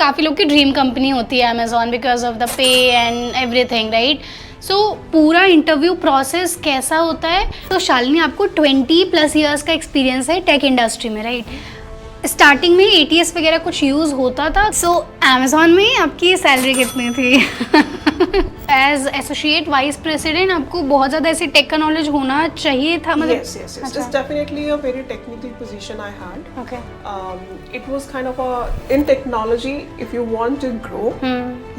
काफ़ी लोग की ड्रीम कंपनी होती है Amazon because of the pay and everything, right? So पूरा इंटरव्यू प्रोसेस कैसा होता है? तो शालिनी, आपको 20+ ईयर्स का एक्सपीरियंस है टेक इंडस्ट्री में, राइट? स्टार्टिंग में ATS वगैरह कुछ यूज़ होता था, सो अमेजोन में आपकी सैलरी कितनी थी? एज एसोसिएट वाइस प्रेसिडेंट आपको बहुत ज़्यादा ऐसी टेक का नॉलेज होना चाहिए था, मतलब? Yes, yes, yes. It's definitely a very technical position I had. Okay. It was kind of in technology, if you want to grow,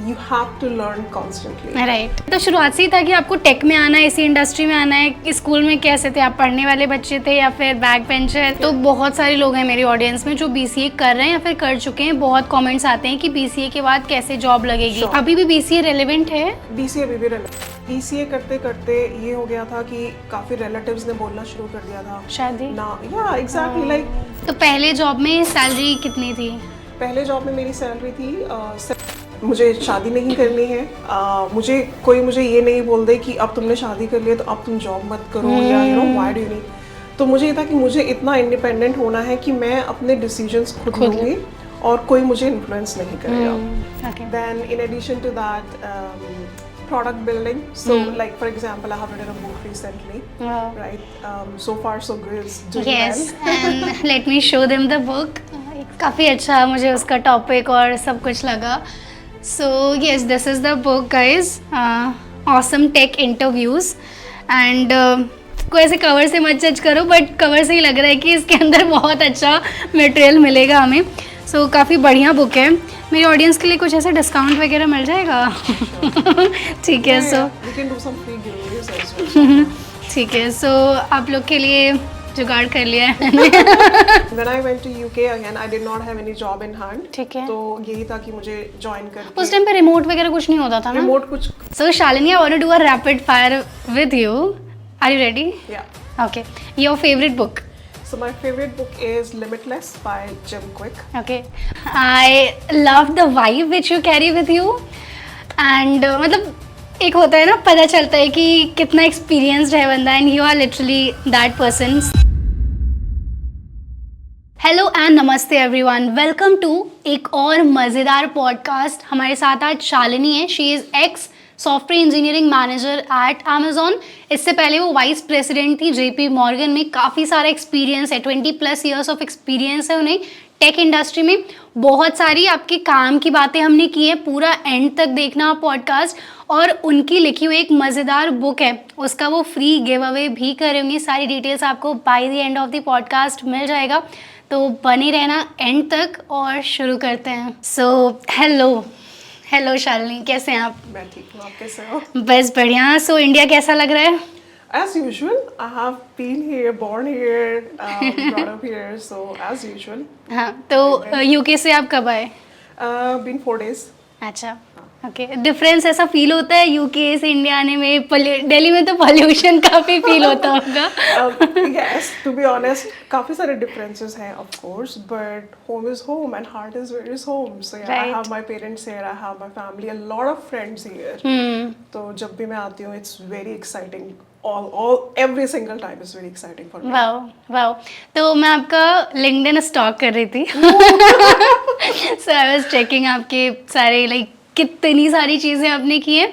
you have to learn constantly. Right तो शुरुआत से ही था कि आपको टेक में आना है, इसी इंडस्ट्री में आना है? स्कूल में कैसे थे आप, पढ़ने वाले बच्चे थे या फिर बैक बेंचर? तो बहुत सारे लोग हैं मेरी ऑडियंस में जो BCA कर रहे हैं या फिर कर चुके हैं। बहुत कमेंट्स आते हैं कि BCA के बाद कैसे जॉब लगेगी। अभी भी BCA रेलेवेंट है? BCA अभी भी BCA करते करते ये हो गया था कि काफी रिलेटिव्स ने बोलना शुरू कर दिया था शादी ना। या एग्जैक्टली लाइक। तो पहले जॉब में सैलरी कितनी थी? पहले जॉब में मेरी सैलरी थी मुझे शादी नहीं करनी है, मुझे ये नहीं बोल दे कि अब तुमने शादी कर लिया तो अब तुम जॉब मत करो या you know why do you need. तो मुझे ये था कि मुझे इतना इंडिपेंडेंट होना है कि मैं अपने डिसीजंस खुद लूँगी और कोई मुझे इन्फ्लुएंस नहीं करेगा। Then in addition to that product building, so like for example I have written a book recently. Right, so far so good, it's doing yes well. and let me show them the book. काफ़ी अच्छा मुझे उसका topic और सब कुछ लगा। so yes, this is the book guys, awesome tech interviews and कोई ऐसे कवर से मत जज करो, बट कवर से ही लग रहा है कि इसके अंदर बहुत अच्छा मटेरियल मिलेगा हमें। सो काफ़ी बढ़िया बुक है। मेरी ऑडियंस के लिए कुछ ऐसा डिस्काउंट वगैरह मिल जाएगा? ठीक है। सो ठीक है, सो आप लोग के लिए जुगाड़ कर लिया है। When I went to UK again, I did not have any job in hand. ठीक है। तो यही था कि मुझे ज्वाइन करके। उस टाइम पे रिमोट वगैरह कुछ नहीं होता था ना? रिमोट कुछ। So Shalini, I want to do a rapid fire with you. Are you ready? Yeah. Okay. Your favorite book? So my favorite book is Limitless by Jim Quick. Okay. I love the vibe which you carry with you. And मतलब एक होता है ना, पता चलता है कि कितना एक्सपीरियंस्ड है बंदा, and you are literally that person. Hello and नमस्ते एवरीवन, वेलकम टू एक और मज़ेदार पॉडकास्ट। हमारे साथ आज शालिनी है। She is ex software engineering manager at Amazon. इससे पहले वो वाइस प्रेसिडेंट थी JP मॉर्गन में। काफ़ी सारा एक्सपीरियंस है, 20+ ईयर्स ऑफ एक्सपीरियंस है उन्हें टेक इंडस्ट्री में। बहुत सारी आपके काम की बातें हमने की है, पूरा एंड तक देखना पॉडकास्ट। और उनकी लिखी हुई एक मज़ेदार बुक है, उसका वो फ्री गिव अवे भी करेंगे। सारी डिटेल्स आपको by the end of the podcast मिल जाएगा, तो बने रहना एंड तक। और शुरू करते हैं। सो हेलो शालिनी, कैसे हैं आप? मैं ठीक हूँ, आप कैसे हो? बस बढ़िया। सो इंडिया कैसा लग रहा है? As usual, I have been here, born here, brought up here, so as usual. हाँ, तो UK से आप कब आए? Been 4 days. अच्छा, ओके। डिफरेंस ऐसा फील होता है UK से इंडिया आने में? दिल्ली में तो पॉल्यूशन काफ़ी फील होता होगा। Yes, to be honest, काफ़ी सारे differences हैं of course, but home is home and heart is where is home. So yeah, I have my parents here, I have my family, a lot of friends here. तो जब भी मैं आती हूँ, it's very exciting. Every single time is very exciting for me. Wow. तो मैं आपका LinkedIn stock कर रही थी। So I was checking आपके सारे कितनी सारी चीज़ें आपने की हैं।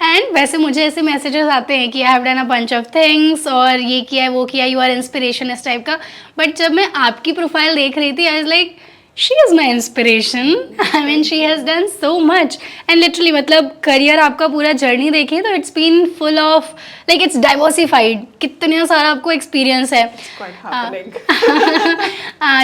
एंड वैसे मुझे ऐसे मैसेजेस आते हैं कि I have done a bunch of things, और ये किया है वो किया, यू आर इंस्पिरेशन, इस टाइप का। बट जब मैं आपकी प्रोफाइल देख रही थी, I was like she is my inspiration. I mean she has done so much and literally मतलब करियर आपका पूरा जर्नी देखिए तो it's been full of it's diversified. कितना सारा आपको एक्सपीरियंस है।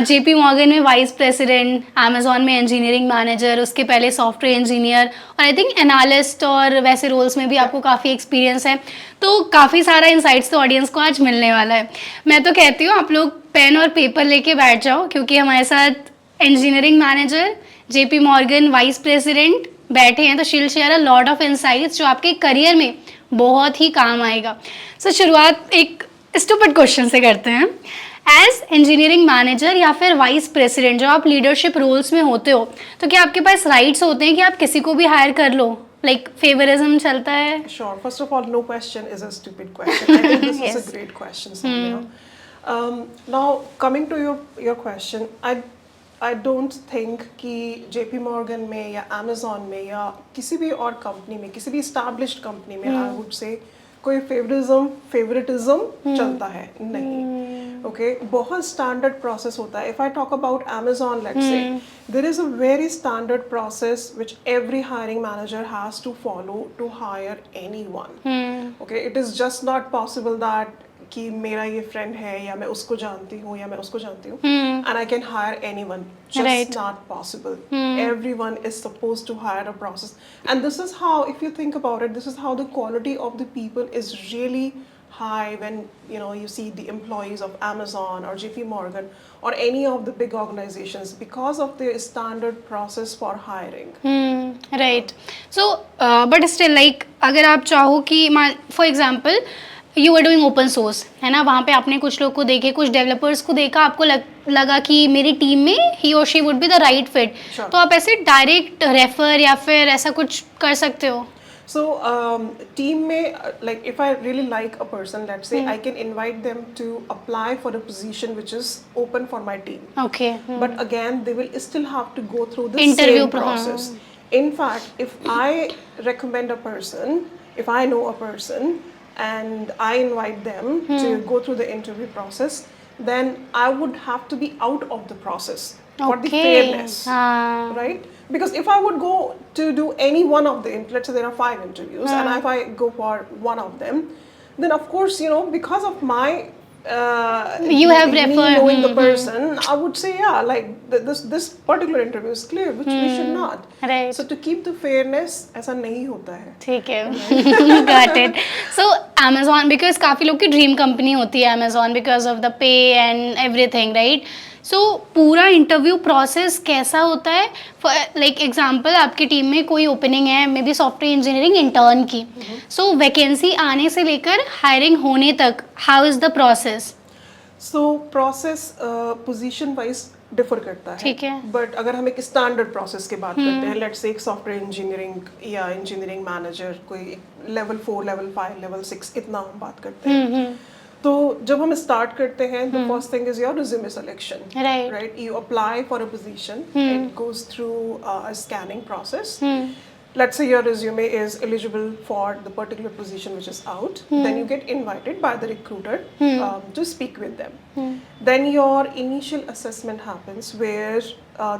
JP मॉर्गन में वाइस प्रेसिडेंट, अमेजोन में इंजीनियरिंग मैनेजर, उसके पहले सॉफ्टवेयर इंजीनियर, और आई थिंक एनालिस्ट और वैसे रोल्स में भी आपको काफ़ी एक्सपीरियंस है। तो काफ़ी सारा इंसाइट्स तो ऑडियंस को आज मिलने वाला है। मैं तो कहती हूँ आप लोग पेन और पेपर लेके बैठ जाओ, क्योंकि हमारे साथ engineering manager, JP Morgan vice president बैठे हैं। तो she will share a lot of insights जो आपके करियर में बहुत ही काम आएगा। सो शुरुआत एक स्टूपिड क्वेश्चन से करते हैं। एज इंजीनियरिंग मैनेजर या फिर वाइस प्रेसिडेंट, जो आप लीडरशिप रोल्स में होते हो, तो क्या आपके पास राइट्स होते हैं कि आप किसी को भी हायर कर लो? फेवरिज्म चलता है? Sure. First of all, no question is a stupid question. I think this is a great question, Samira. Now, coming to your question, I don't think कि जेपी मॉर्गन में या अमेजोन में या किसी भी और कंपनी में, किसी भी स्टैब्लिश्ड कंपनी में आई वुड से कोई फेवरेटिज्म चलता है नहीं. ओके, बहुत स्टैंडर्ड प्रोसेस होता है. If I talk about Amazon, let's say there is a very standard process which every hiring manager has to follow to hire anyone. Okay, it is just not possible that कि मेरा ये friend है या मैं उसको जानती हूँ या मैं उसको जानती हूँ and I can hire anyone. Just Right. not possible. Everyone is supposed to hire a process, and this is how, if you think about it, this is how the quality of the people is really high when you see the employees of Amazon or JP Morgan or any of the big organizations, because of their standard process for hiring. Right. So but still like अगर आप चाहो कि for example you are doing open source है ना, वहाँ पे आपने कुछ लोग को देखे, कुछ डेवलपर्स को देखा, आपको लगा कि मेरी टीम में ही और she would be the right fit, Sure. तो आप ऐसे डायरेक्ट रेफर या फिर ऐसा कुछ कर सकते हो. So, team में, like if I really like a person, let's say, I can invite them to apply for a position which is open for my team. Okay. But again, they will still have to go through the Interview same process. In fact, if I recommend a person, if I know a person, and I invite them to go through the interview process, then I would have to be out of the process for the Okay. fairness. हाँ. Right? Because if I would go to do any one of the, let's say there are 5 interviews, and if I go for one of them, then of course, because of my You have me referred, knowing the person, I would say, yeah, like this particular interview is clear, which we should not. Right. So to keep the fairness, ऐसा नहीं होता है. ठीक है. Got it. So Amazon, because काफ़ी लोग की dream company होती है Amazon because of the pay and everything, right. So पूरा इंटरव्यू प्रोसेस कैसा होता है? लाइक एग्जांपल, आपकी टीम में कोई ओपनिंग है may be software engineering intern की, सो वैकेंसी आने से लेकर हायरिंग होने तक how is the process? So process position wise differ करता है. ठीक है. बट अगर हम एक स्टैंडर्ड प्रोसेस की बात करते हैं, लेट्स से एक सॉफ्टवेयर इंजीनियरिंग या इंजीनियरिंग मैनेजर, कोई लेवल 4, लेवल 5, लेवल 6, इतना हम बात करते हैं. तो जब हम स्टार्ट करते हैं, the first thing is your resume selection. Right, you apply for a position, it goes through a scanning process. Let's say your resume is eligible for the particular position which is out, then you get invited by the recruiter to speak with them. Then your initial assessment happens where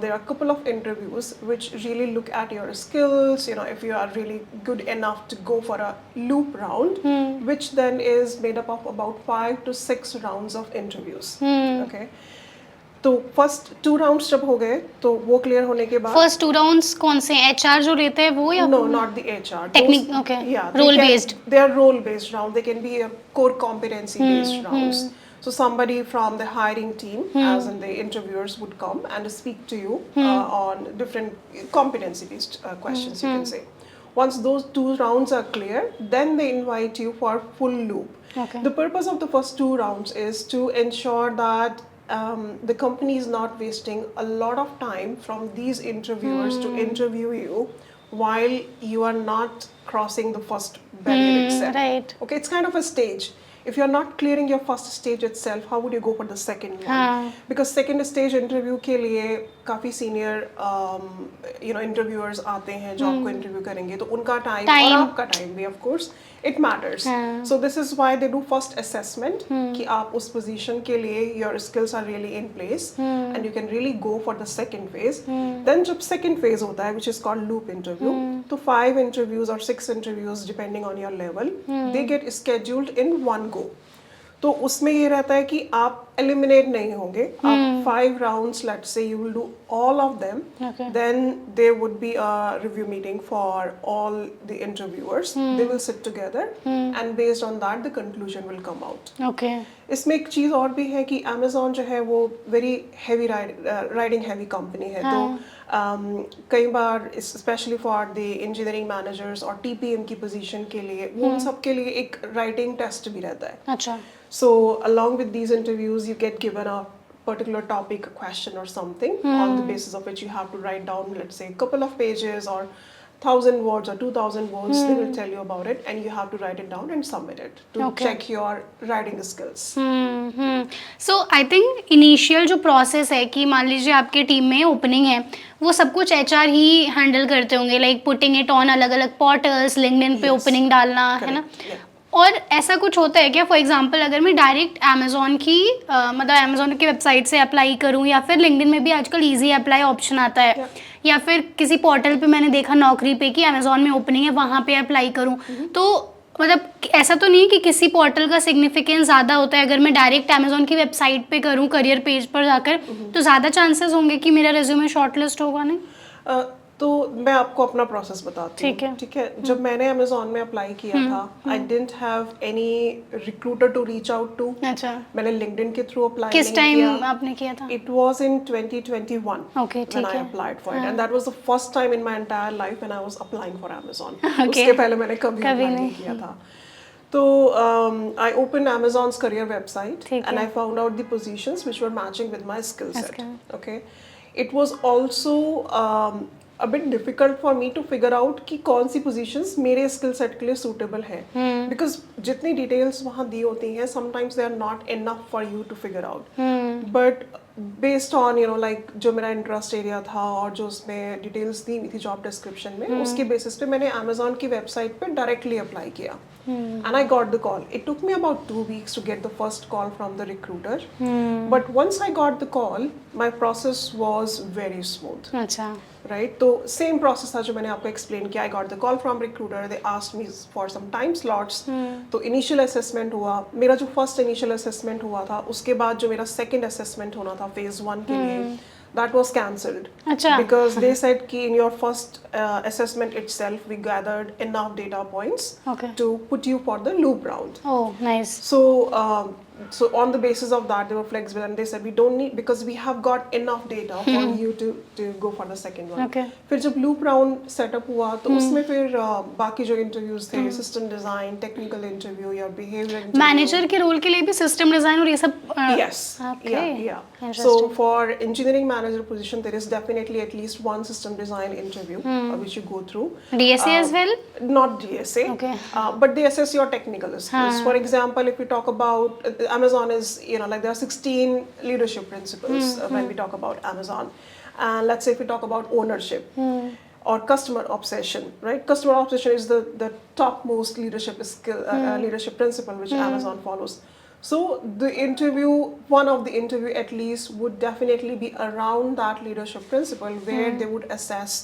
there are a couple of interviews which really look at your skills, if you are really good enough to go for a loop round, which then is made up of about 5 to 6 rounds of interviews. Okay. तो first 2 rounds जब हो गए, तो वो clear होने के बाद first 2 rounds कौन से, एचआर जो लेते हैं वो या no, not the HR, technique? Okay, role based. They are role based round, they can be core competency based rounds. So somebody from the hiring team, as in the interviewers, would come and speak to you on different competency-based questions, you can say. Once those 2 rounds are clear, then they invite you for full loop. Okay. The purpose of the first 2 rounds is to ensure that the company is not wasting a lot of time from these interviewers to interview you while you are not crossing the first barrier itself. Right. Okay, it's kind of a stage. If you're not clearing your first stage itself, how would you go for the second one? Because second stage interview के लिए काफी senior interviewers आते हैं जो आपको interview करेंगे, तो उनका time और आपका time भी, of course, it matters. So this is why they do first assessment कि आप उस position के लिए your skills are really in place and you can really go for the second phase. Then जब second phase होता है, which is called loop interview, तो 5 interviews or 6 interviews depending on your level, they get scheduled in one go. तो उसमें ये रहता है कि आप एलिमिनेट नहीं होंगे. आप 5 rounds, let's say you will do all of them. Okay. Then there would be a review meeting for all the interviewers. They will sit together and based on that the conclusion will come out. Okay. इसमें एक चीज़ और भी है कि Amazon जो है वो very heavy riding heavy company है. तो कई बार especially for the engineering managers और TPM की position के लिए, वो उन सब के लिए एक writing test भी रहता है. अच्छा. So along with these interviews, you get given a particular topic, a question or something, on the basis of which you have to write down, let's say, a couple of pages or 1,000 words or 2,000 words, they will tell you about it, and you have to write it down and submit it to Okay. check your writing skills. So I think initial जो process है कि मान लीजिए आपके team में opening है, वो सब कुछ एचआर ही हैंडल करते होंगे, लाइक पुटिंग इट ऑन अलग अलग पोर्टल्स, लिंक्डइन पे Yes. ओपनिंग डालना, है ना? Correct, yeah. और ऐसा कुछ होता है क्या, फॉर एग्जांपल अगर मैं डायरेक्ट अमेजोन की मतलब अमेजोन की वेबसाइट से अप्लाई करूं, या फिर लिंक्डइन में भी आजकल इजी अप्लाई ऑप्शन आता है, Yeah. या फिर किसी पोर्टल पे मैंने देखा नौकरी पे कि अमेजोन में ओपनिंग है, वहाँ पे अप्लाई करूं, तो मतलब ऐसा तो नहीं कि किसी पोर्टल का सिग्निफिकेंस ज़्यादा होता है? अगर मैं डायरेक्ट अमेजोन की वेबसाइट पे करूं, करियर पेज पर जाकर, तो ज़्यादा चांसेस होंगे कि मेरा रिज्यूमे शॉर्टलिस्ट होगा नहीं? तो मैं आपको अपना प्रोसेस बताती ठीक है। हूँ, ठीक है? जब मैंने अमेजोन में अप्लाई किया था, I didn't have any recruiter to reach out to. अच्छा, मैंने लिंक्डइन के थ्रू अप्लाई किस नहीं टाइम किया. आपने किया था? It was in 2021 Okay, when ठीक I है. applied for it, and that was the first time in my entire life when I was applying for Amazon. Okay. उसके पहले मैंने कभी कभी apply नहीं. नहीं किया था. तो I opened Amazon's career website ठीक and है. I found out the positions which were matching with my skill set. Okay. Okay, it was also a bit difficult for me to figure out कि कौन सी positions मेरे skill set के लिए suitable है. Because जितनी details वहाँ दी होती हैं, sometimes they are not enough for you to figure out. But based on like जो मेरा इंटरेस्ट एरिया था और जो उसमें डिटेल्स दी हुई थी जॉब डिस्क्रिप्शन में, उसके बेसिस पे मैंने अमेजोन की वेबसाइट पे डायरेक्टली अप्लाई किया, and I got the call. It took me about 2 weeks to get the first call from the recruiter, but once I got the call, my process was very smooth. अच्छा, right, तो same process था जो मैंने आपको explain किया. I got the call from recruiter, they asked me for some time slots. तो initial assessment हुआ. मेरा जो फर्स्ट इनिशियल असेसमेंट हुआ था, उसके बाद जो मेरा सेकंड असेसमेंट होना था फेज 1 के लिए, that was cancelled. अच्छा. Because they said कि in your first assessment itself we gathered enough data points Okay. to put you for the loop round. oh nice. So on the basis of that, they were flexible and they said we don't need, because we have got enough data for you to go for the second one. Okay. फिर जब loop round setup हुआ, तो उसमें फिर बाकी जो interviews थे, system design, technical interview या behavior interview. मैनेजर के रोल के लिए भी सिस्टम डिजाइन और ये सब Yes. Okay. Yeah. So Interesting. for engineering manager position, there is definitely at least one system design interview which you go through. DSA as well? Not DSA. Okay. But they assess your technical skills. For example, if we talk about Amazon is, like there are 16 leadership principles when we talk about Amazon. And let's say if we talk about ownership or customer obsession, right? Customer obsession is the topmost leadership skill, leadership principle which Amazon follows. So the interview, one of the interview at least would definitely be around that leadership principle, where they would assess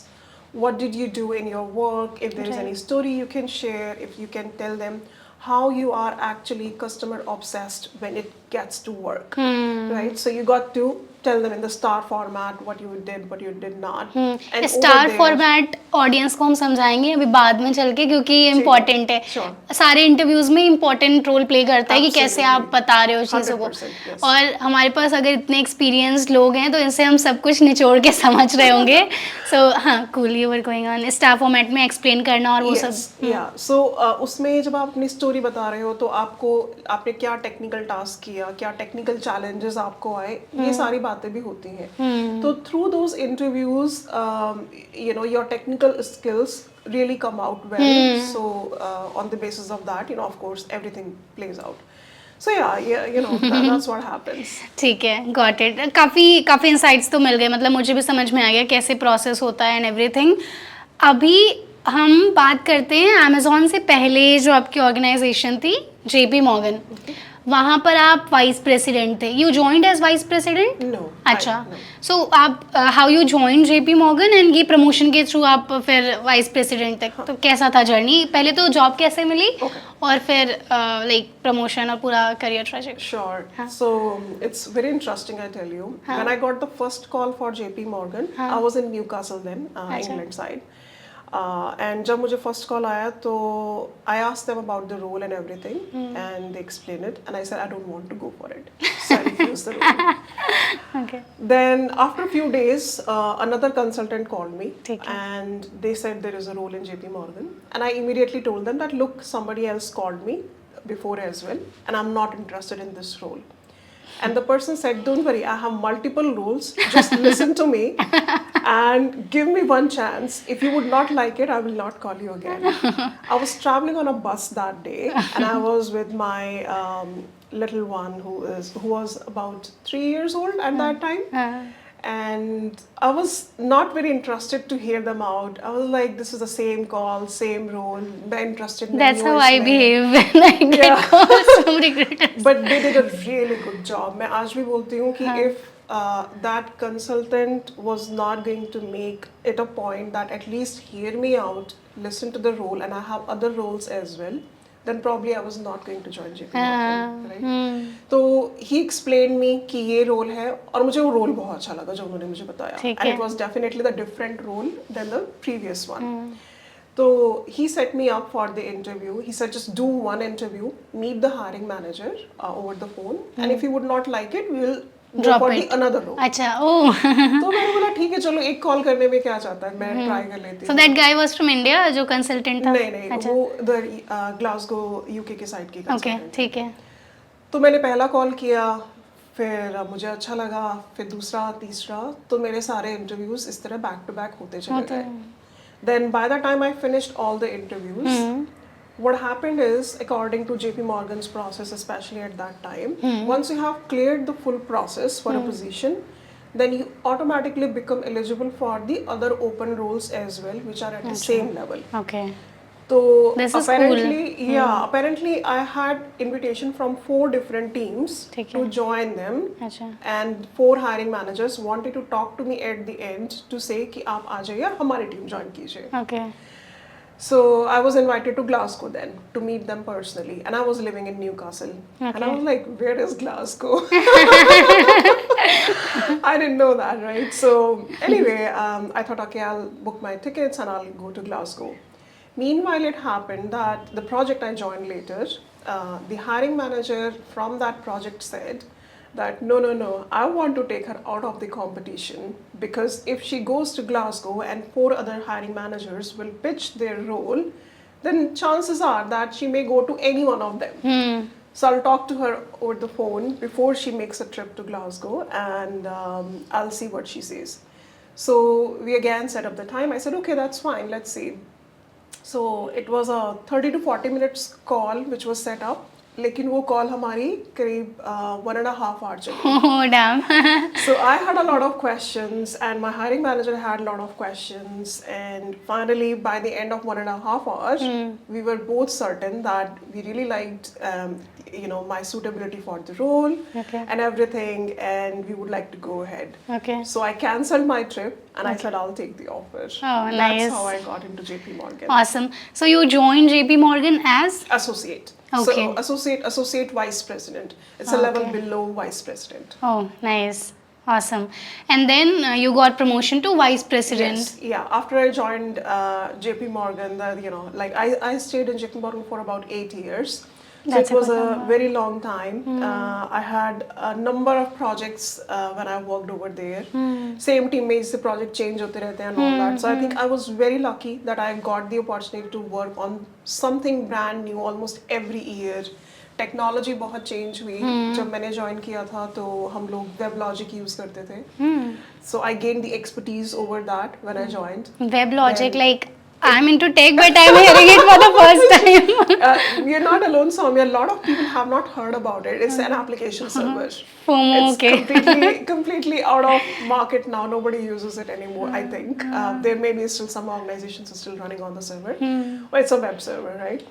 what did you do in your work, if there is any story you can share, if you can tell them how you are actually customer obsessed when it gets to work, right? So you got to tell them in the star format what you did, what you did not. And star over there- format audience को हम समझाएंगे अभी बाद में चल के, क्योंकि ये इम्पोर्टेंट है. Sure. सारे इंटरव्यूज में इम्पोर्टेंट रोल प्ले करता है कि कैसे आप Absolutely. बता रहे हो चीज़ों को. 100%, yes. और हमारे पास अगर इतने एक्सपीरियंस्ड लोग हैं तो इनसे हम सब कुछ निचोड़ के समझ रहे होंगे. सो हाँ, cool, you were going on. Star format में एक्सप्लेन करना और वो Yes, सब. yeah. So उसमें जब आप अपनी स्टोरी बता रहे हो, तो आपने क्या टेक्निकल टास्क किया, क्या टेक्निकल चैलेंजेस आपको आए, ये सारी बातें भी होती हैं. तो through those interviews your technical skills really come out well. So on the basis of that, of course everything plays out. So that's what happens. ठीक है, गॉट इट. काफ़ी इंसाइट्स तो मिल गए, मतलब मुझे भी समझ में आ गया कैसे प्रोसेस होता है एंड एवरीथिंग. अभी हम बात करते हैं अमेजोन से पहले जो आपकी ऑर्गेनाइजेशन थी, JP Morgan. वहाँ पर आप वाइस प्रेसिडेंट थे. You joined as vice president? No. अच्छा. No. सो आप how you join JP Morgan and ये प्रमोशन के थ्रू आप फिर वाइस प्रेसिडेंट तक, तो कैसा था जर्नी? पहले तो जॉब कैसे मिली और फिर लाइक प्रमोशन और पूरा career trajectory? Sure. So it's very interesting, I tell you. When I got the first call for JP Morgan, I was in Newcastle then, England side. And जब मुझे first call आया, तो I asked them about the role and everything, and they explained it, and I said I don't want to go for it, so I refused the role. Okay. Then after a few days, another consultant called me, ठीक है. and they said there is a role in JP Morgan, and I immediately told them that look, somebody else called me before as well, and I'm not interested in this role. And the person said, don't worry, I have multiple roles. Just listen to me and give me one chance. If you would not like it, I will not call you again. I was traveling on a bus that day, and I was with my little one who was about 3 years old at that time. And I was not very interested to hear them out. I was like, this is the same call, same role. मैं interested नहीं That's हूँ how I इसमें. behave when I get calls from recruiters. But they did a really good job. मैं आज भी बोलती हूँ कि if that consultant was not going to make it a point that at least hear me out, listen to the role, and I have other roles as well, then probably I was not going to join JP Morgan, right? तो he explained me कि ये role है, और मुझे वो role बहुत अच्छा लगा जो उन्होंने मुझे बताया. And it was definitely the different role than the previous one. So he set me up for the interview. He said just do one interview, meet the hiring manager over the phone, and if you would not like it, we will go for the another role. अच्छा, oh. तो मैंने बोला ठीक है चलो एक call करने में क्या जाता है, मैं ट्राई कर लेती हूँ. So that guy was from India, जो consultant था? नहीं, वो उधर ग्लासगो यूके के साइड की Okay, ठीक है. तो मैंने पहला कॉल किया, फिर मुझे अच्छा लगा, फिर दूसरा तीसरा, तो मेरे सारे इंटरव्यूज इस तरह बैक टू बैक होते चले गए. Then by the time I finished all the interviews, what happened is, according to JP Morgan's process, especially at that time, once you have cleared the full process for a position, then you automatically become eligible for the other open roles as well, which are at the same level. Okay. So This is apparently, apparently I had invitation from 4 different teams ठीक to join them, अच्छा. and 4 hiring managers wanted to talk to me at the end to say कि आप आ जाइए हमारी team join कीजिए. Okay. So I was invited to Glasgow then to meet them personally, and I was living in Newcastle. And I was like, where is Glasgow? I didn't know that, right? So anyway, I thought, okay, I'll book my tickets and I'll go to Glasgow. Meanwhile, it happened that the project I joined later, the hiring manager from that project said that no, I want to take her out of the competition, because if she goes to Glasgow and 4 other hiring managers will pitch their role, then chances are that she may go to any one of them. So I'll talk to her over the phone before she makes a trip to Glasgow, and I'll see what she says. So we again set up the time. I said, okay, that's fine, let's see. So it was a 30 to 40 minutes call which was set up, लेकिन वो call हमारी करीब 1.5 hour चली. Oh damn. So I had a lot of questions, and my hiring manager had a lot of questions, and finally by the end of 1.5 hours, we were both certain that we really liked my suitability for the role and everything, and we would like to go ahead. Okay. So I cancelled my trip and I said I'll take the offer. Oh, nice. That's how I got into JP Morgan. Awesome. So you joined JP Morgan as? Associate. Okay. So associate vice president. It's a level below vice president. Oh, nice. Awesome. And then you got promotion to vice president. Yes. Yeah. After I joined JP Morgan, I stayed in JP Morgan for about 8 years. So it was a very long time. I had a number of projects when I worked over there. Same team mates, the project change होते रहते हैं and all that. So I think I was very lucky that I got the opportunity to work on something brand new almost every year. Technology बहुत change हुई. जब मैंने join किया था तो हम लोग WebLogic use करते थे. So I gained the expertise over that when I joined. WebLogic, like I'm into tech, but I'm hearing it for the first time. You're not alone, Soumya. A lot of people have not heard about it. It's an application server. FOMO, It's okay. completely out of market now. Nobody uses it anymore, I think. There may be still some organizations are still running on the server. But it's a web server, right?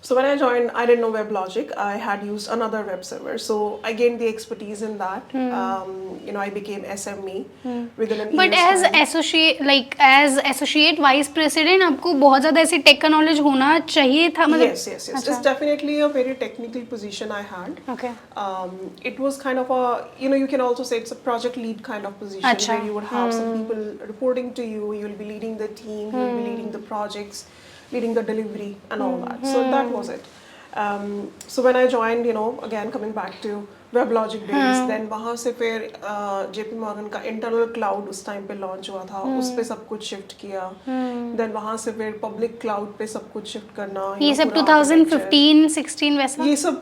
So when I joined, I didn't know WebLogic. I had used another web server. So I gained the expertise in that. I became SME within an But year's time. as associate vice president, आपको बहुत ज़्यादा ऐसे tech का knowledge होना चाहिए था मतलब. Yes. It's definitely a very technical position I had. Okay. It was kind of a, you can also say it's a project lead kind of position where you would have some people reporting to you. You'll be leading the team. You'll be leading the projects, leading the delivery and all that. So that was it. So when I joined, again coming back to WebLogic days, then वहाँ से फिर JP Morgan का internal cloud उस time पे launch हुआ था, उस पे सब कुछ शिफ्ट किया, देन वहाँ से फिर पब्लिक क्लाउड पे सब कुछ शिफ्ट करना, ये सब पूरा architecture। 2015-16 वैसा? ये सब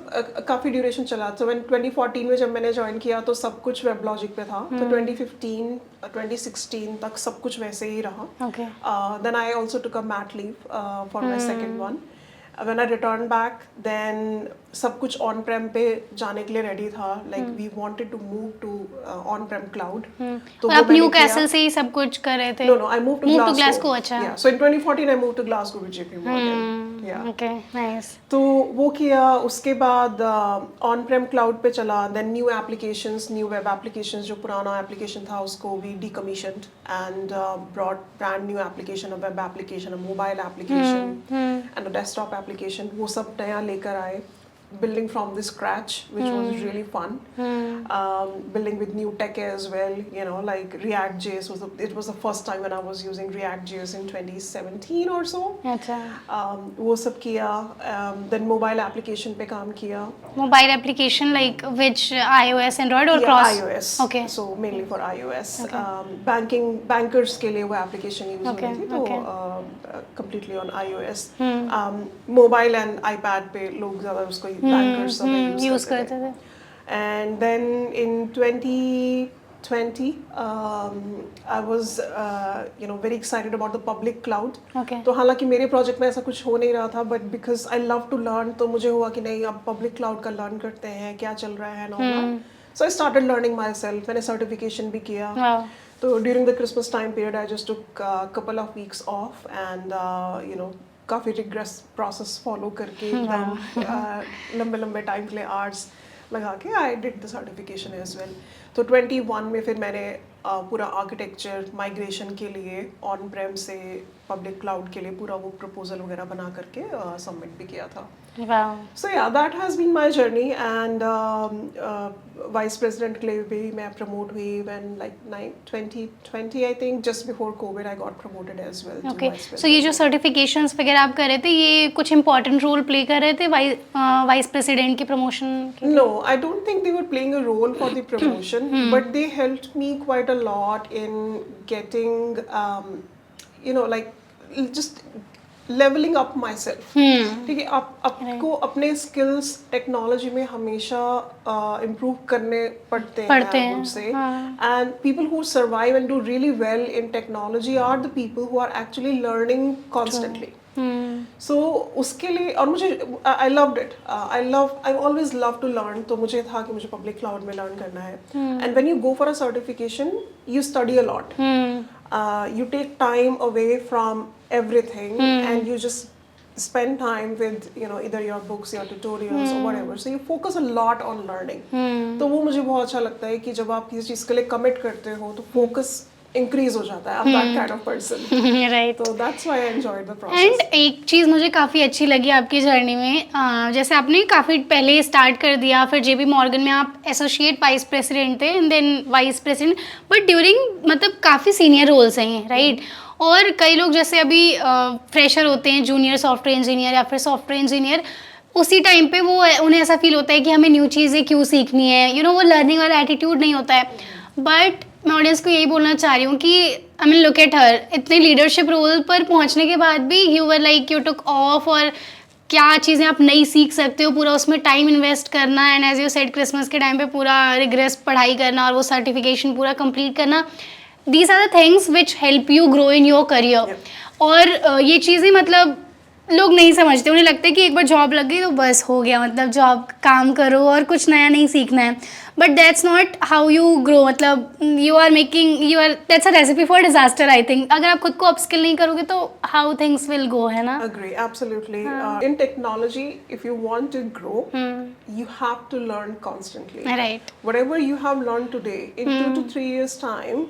काफ़ी ड्यूरेशन चला। तो 2014 में जब मैंने ज्वाइन किया तो सब कुछ वेबलॉजिक पे था, तो 2015 2016 तक सब कुछ वैसे ही रहा। Okay. Then I also took a mat leave for my second one. When I returned back, then सब कुछ ऑन प्रेम पे जाने के लिए रेडी था, like we wanted to move to on prem cloud. तो आप न्यू कैसल से ही सब कुछ कर रहे थे? No, I moved to Glasgow. अच्छा। Yeah, so in 2014 I moved to Glasgow with JP Morgan. Yeah. Okay, nice. तो वो किया, उसके बाद ऑन प्रेम क्लाउड पे चला, then new applications, new web applications, जो पुराना एप्लीकेशन था उसको भी decommissioned and brought brand new application, a web application, a mobile application and a desktop application, वो सब नया लेकर आए, building from the scratch, which was really fun. Building with new tech as well, you know, like React.js it was the first time when I was using React.js in 2017 or so. अच्छा। वो सब किया, then mobile application पे काम किया। Mobile application like which iOS, Android और Yeah, cross? iOS. Okay. So mainly for iOS. Bankers के लिए वो application use Okay, होती थी, okay. तो completely on iOS. Mobile and iPad पे लोग ज़्यादा उसको bankers ज़्यादा यूज करते थे। And then in 2020, I was very excited about the public cloud. Okay. तो हालांकि मेरे प्रोजेक्ट में ऐसा कुछ हो नहीं रहा था, but because I love to learn, तो मुझे हुआ कि नहीं अब पब्लिक क्लाउड का लर्न करते हैं, क्या चल रहा है ना। So I started learning myself, मैंने सर्टिफिकेशन भी किया। Wow. तो during the Christmas time period I just took couple of weeks off and काफ़ी रिग्रेस प्रोसेस फॉलो करके लंबे लंबे टाइम के लिए आवर्स लगा के I did the certification as well. तो 21 में फिर मैंने पूरा आर्किटेक्चर माइग्रेशन के लिए ऑन प्रेम से पब्लिक क्लाउड के लिए पूरा वो प्रपोजल वगैरह बना करके सबमिट भी किया था। Wow. So yeah, that has been my journey, and vice president के लिए भी मैं promote हुई when like 2020 I think, just before COVID I got promoted as well to okay, vice सो ये जो president. सर्टिफिकेशंस वगैरह आप कर रहे थे, ये कुछ इंपॉर्टेंट रोल प्ले कर रहे थे वाइस प्रेसिडेंट की प्रमोशन के? No, I don't think they were playing a role for the promotion, but they helped me quite a lot in getting like just leveling up myself. ठीक है, आपको अपने skills technology में हमेशा improve करने पड़ते हैं, I would say. And people who survive and do really well in technology are the people who are actually learning constantly. So उसके लिए, और मुझे I loved it. I always love to learn. तो मुझे था कि मुझे public cloud में learn करना है. And when you go for a certification, you study a lot. You take time away from everything and you just spend time with either your books, your tutorials or whatever. So you focus a lot on learning. तो वो मुझे बहुत अच्छा लगता है कि जब आप किसी चीज़ के लिए commit करते हो तो focus increase हो जाता है. I'm that kind of person. Right. So that's why I enjoyed the process. And एक चीज़ मुझे काफ़ी अच्छी लगी आपकी जर्नी में, जैसे आपने काफ़ी पहले स्टार्ट कर दिया, फिर जेपी मॉर्गन में आप एसोसिएट वाइस प्रेसिडेंट थे and then vice president, but during मतलब काफ़ी सीनियर रोल्स हैं, राइट? और कई लोग जैसे अभी फ्रेशर होते हैं, जूनियर सॉफ्टवेयर इंजीनियर या फिर सॉफ्टवेयर इंजीनियर, उसी टाइम पे वो उन्हें ऐसा फील होता है कि हमें न्यू चीज़ें क्यों सीखनी है, वो लर्निंग वाला एटीट्यूड नहीं होता है। बट मैं ऑडियंस को यही बोलना चाह रही हूँ कि I mean look at her, इतने लीडरशिप रोल पर पहुँचने के बाद भी you were like you took off, और क्या चीज़ें आप नई सीख सकते हो, पूरा उसमें टाइम इन्वेस्ट करना, and as you said Christmas के टाइम पे पूरा रिग्रेस पढ़ाई करना और वो सर्टिफिकेशन पूरा कंप्लीट करना, these are the things which help you grow in your career. और ये चीज़ें मतलब लोग नहीं समझते, उन्हें लगता है कि एक बार जॉब लग गई तो बस हो गया, मतलब जॉब काम करो और कुछ नया नहीं सीखना है, but that's not how you grow. मतलब you are that's a recipe for disaster I think. अगर आप खुद को अपस्किल नहीं करोगे तो हाउ थिंग्स विल गो, है ना? Agree, absolutely. In technology, if you want to grow, you have to learn constantly. Right. Whatever you have learned today, in 2 to 3 years' time,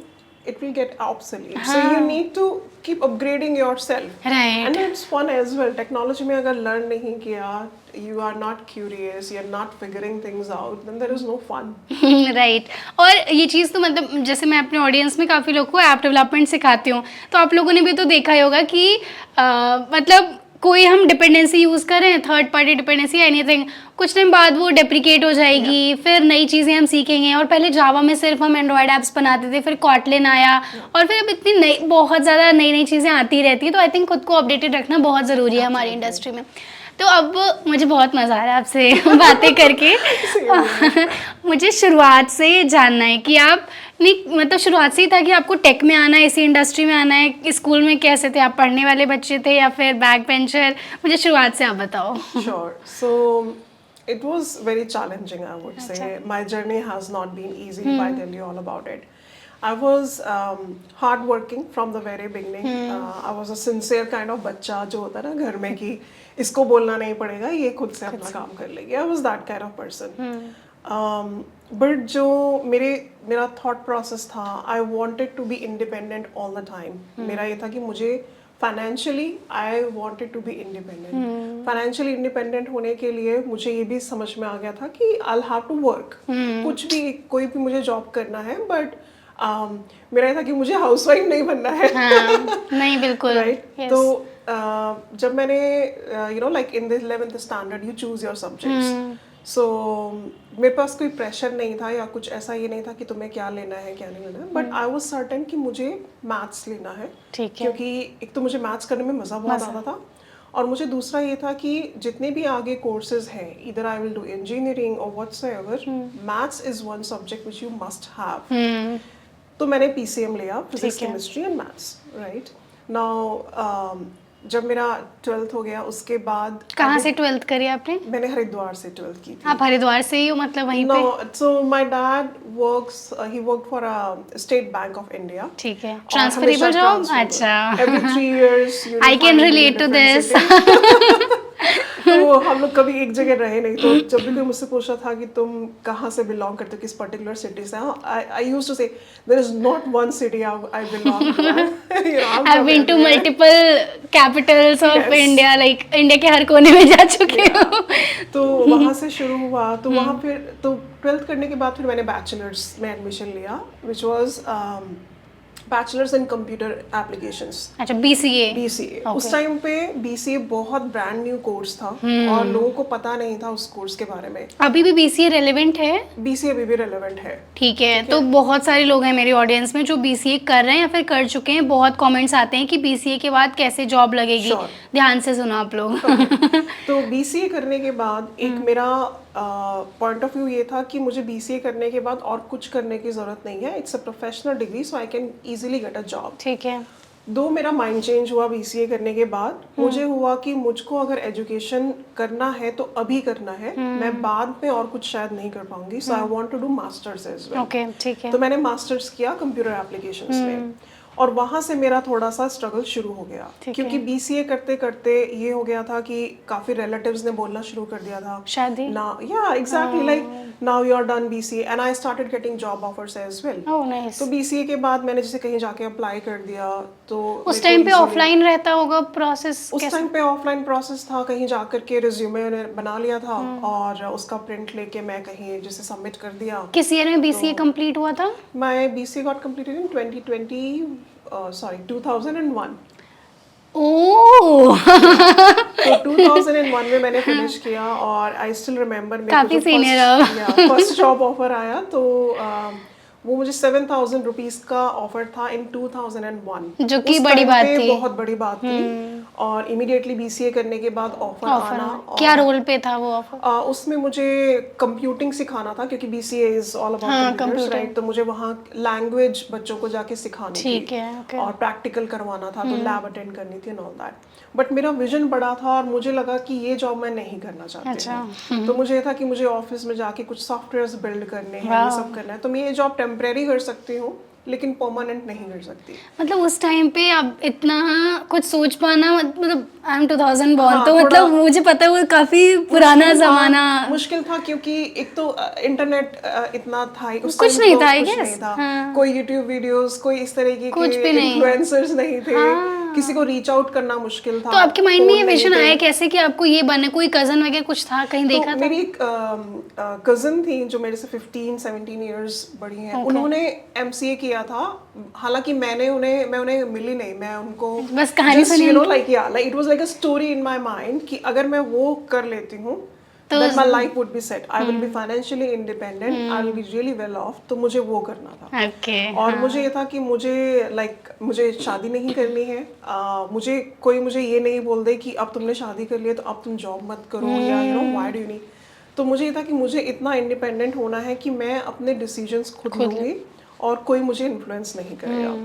it will get obsolete. So you need to keep upgrading yourself. Right. And it's fun as well. Technology में अगर learn नहीं किया, you are not curious, you're not figuring things out, then there is no fun. Right. और ये चीज़ तो मतलब जैसे मैं अपने ऑडियंस में काफ़ी लोगों को ऐप डेवलपमेंट सिखाती हूँ, तो आप लोगों ने भी तो देखा ही होगा कि मतलब कोई हम डिपेंडेंसी यूज़ करें, थर्ड पार्टी डिपेंडेंसी एनीथिंग, कुछ टाइम बाद वो डेप्रिकेट हो जाएगी, फिर नई चीज़ें हम सीखेंगे। और पहले जावा में सिर्फ हम एंड्रॉयड ऐप्स बनाते थे, फिर कॉटलिन आया, और फिर अब इतनी नई, बहुत ज़्यादा नई नई चीज़ें आती रहती हैं। तो आई थिंक खुद को अपडेटेड रखना बहुत ज़रूरी है हमारी इंडस्ट्री में। तो अब मुझे बहुत मज़ा आ रहा है आपसे बातें करके। मुझे शुरुआत से जानना है कि आप नहीं, मतलब शुरुआत से ही था कि आपको टेक में आना है, इसी इंडस्ट्री में आना है? स्कूल में कैसे थे आप, पढ़ने वाले बच्चे थे या फिर बैक बेंचर? मुझे शुरुआत से आप बताओ। Sure. So it was very challenging, I would say. My journey has not been easy, if I tell you all about it. I was hardworking from the very beginning. I was a sincere kind of बच्चा जो होता है ना घर में कि इसको बोलना नहीं पड़ेगा, ये खुद से अपना काम कर लेगी. I was that kind of person. But जो मेरा thought process था, I wanted to be independent all the time. मेरा ये था कि मुझे financially I wanted to be independent. Financially independent होने के लिए मुझे ये भी समझ में आ गया था कि आई हैव टू वर्क. कुछ भी, कोई भी मुझे जॉब करना है, बट मेरा ये था कि मुझे हाउसवाइफ नहीं बनना है. नहीं, बिल्कुल राइट. तो जब मैंने like in the 11th standard you choose your subjects. So मेरे पास कोई प्रेशर नहीं था या कुछ ऐसा ये नहीं था कि तुम्हें क्या लेना है क्या नहीं लेना है, बट आई वाज सर्टेन कि मुझे मैथ्स लेना है. ठीक है. क्योंकि एक तो मुझे मैथ्स करने में मज़ा बहुत आता था, और मुझे दूसरा ये था कि जितने भी आगे कोर्सेज हैं, इधर आई विल डू इंजीनियरिंग और whatsoever, maths is one subject which you must have. तो मैंने PCM लिया, physics chemistry and maths. Right now जब मेरा 12th हो गया, उसके बाद कहाँ से 12th करी आपने? मैंने हरिद्वार से 12th की थी. आप हरिद्वार से ही हो, मतलब वहीं पे? No, so my dad works. He worked for a State Bank of India. ठीक है. Transferable job? अच्छा. Every 3 years. I can relate to this. तो हम लोग कभी एक जगह रहे नहीं, तो जब भी कोई मुझसे पूछा था कि तुम कहाँ से बिलोंग करते हो, किस पर्टिकुलर सिटी से, I used to say there is not one city I belong to. I've been to multiple capitals of India, like India के हर कोने में जा चुकी हूँ. तो वहाँ से शुरू हुआ. तो वहाँ फिर तो 12th करने के बाद फिर मैंने बैचलर्स में एडमिशन लिया, which was bachelors in computer applications. अच्छा, BCA. Okay. उस टाइम पे BCA बहुत ब्रांड न्यू कोर्स था और लोगों को पता नहीं था उस कोर्स के बारे में. अभी भी BCA रेलेवेंट है? BCA अभी भी रेलेवेंट है. ठीक है. तो बहुत सारे लोग हैं मेरी ऑडियंस में जो BCA कर रहे हैं या फिर कर चुके हैं. बहुत कमेंट्स आते हैं कि BCA के बाद कैसे जॉब लगेगी. ध्यान से सुनो आप लोग. तो BCA करने के बाद एक मेरा पॉइंट ऑफ व्यू ये था कि मुझे BCA करने के बाद और कुछ करने की जरूरत नहीं है. It's a professional degree, so I can easily get a job. ठीक है. दो मेरा माइंड चेंज हुआ BCA करने के बाद. मुझे हुआ कि मुझको अगर एजुकेशन करना है तो अभी करना है, मैं बाद में और कुछ शायद नहीं कर पाऊंगी. So I want to do masters as well. Okay, ठीक है. तो मैंने मास्टर्स किया कंप्यूटर एप्लीकेशंस में, और वहाँ से मेरा थोड़ा सा स्ट्रगल शुरू हो गया. क्योंकि BCA करते करते ये हो गया था कि काफी रिलेटिव्स ने बोलना शुरू कर दिया था शादी. या exactly like now you are done BCA and I started getting job offers as well. Oh nice. तो BCA के बाद मैंने जैसे कहीं जाके अप्लाई कर दिया. तो उस टाइम पे ऑफलाइन रहता होगा प्रोसेस? उस टाइम पे ऑफलाइन प्रोसेस था. कहीं जाकर के रिज्यूमे बना लिया था और उसका प्रिंट लेके मैं कहीं जैसे सबमिट कर दिया. किस ईयर में BCA कंप्लीट हुआ था? मैं BCA गॉट कंप्लीटेड इन 2001. ओह. तो 2001 में मैंने फिनिश किया, और आई स्टिल रिमेम्बर काफी सीनियर. फर्स्ट जॉब ऑफर आया तो वो मुझे 7,000 रुपीज का ऑफर था इन 2001, जो कि बड़ी बात थी. बहुत बड़ी बात थी. और इमीडिएटली BCA करने के बाद ऑफर आना. क्या रोल पे था वो ऑफर? उसमें मुझे कंप्यूटिंग सिखाना था, क्योंकि BCA is all about computers, right. तो मुझे वहाँ लैंग्वेज बच्चों को जाके सिखानी थी. और प्रैक्टिकल करवाना था, तो लैब अटेंड करनी थी एंड ऑल दैट. बट मेरा विजन बड़ा था और मुझे लगा कि ये जॉब मैं नहीं करना चाहती हूँ. तो मुझे था कि मुझे ऑफिस में जाके कुछ सॉफ्टवेयर्स बिल्ड करने हैं, ये सब करना है. तो मैं ये जॉब टेम्परेरी कर सकती हूँ, लेकिन परमानेंट नहीं कर सकती. मतलब उस टाइम पे आप इतना कुछ सोच पाना, मतलब आई एम 2000 बॉर्न, तो मतलब मुझे पता है वो काफी पुराना जमाना. मुश्किल था क्योंकि एक तो इंटरनेट इतना था ही, कुछ नहीं था. कुछ नहीं था. कोई यूट्यूब वीडियोस, कोई इस तरीके के इन्फ्लुएंसर्स नहीं थे. किसी को रीच आउट करना मुश्किल था. तो आपके माइंड में ये विजन आया कैसे कि आपको ये बनना? कोई कजन वगैरह कुछ था, कहीं देखा था? मेरी कजन थी जो मेरे से 15-17 इयर्स बड़ी हैं. उन्होंने MCA किया किया था, हालांकि मैं उन्हें मिली नहीं, मैं उनको बस कहानी सुनी you know like it was like a story in my mind कि अगर मैं वो कर लेती हूँ तो then my life would be set. I will be financially independent. I will be really well off. तो मुझे वो करना था। ओके और मुझे ये था कि मुझे शादी नहीं करनी है। मुझे ये नहीं बोल दे कि अब तुमने शादी कर लिया तो अब तुम जॉब मत करो या you know why do you need. तो मुझे ये था कि मुझे इतना इंडिपेंडेंट होना है कि मैं अपने डिसीजंस खुद लूँगी और कोई मुझे इन्फ्लुएंस नहीं करेगा।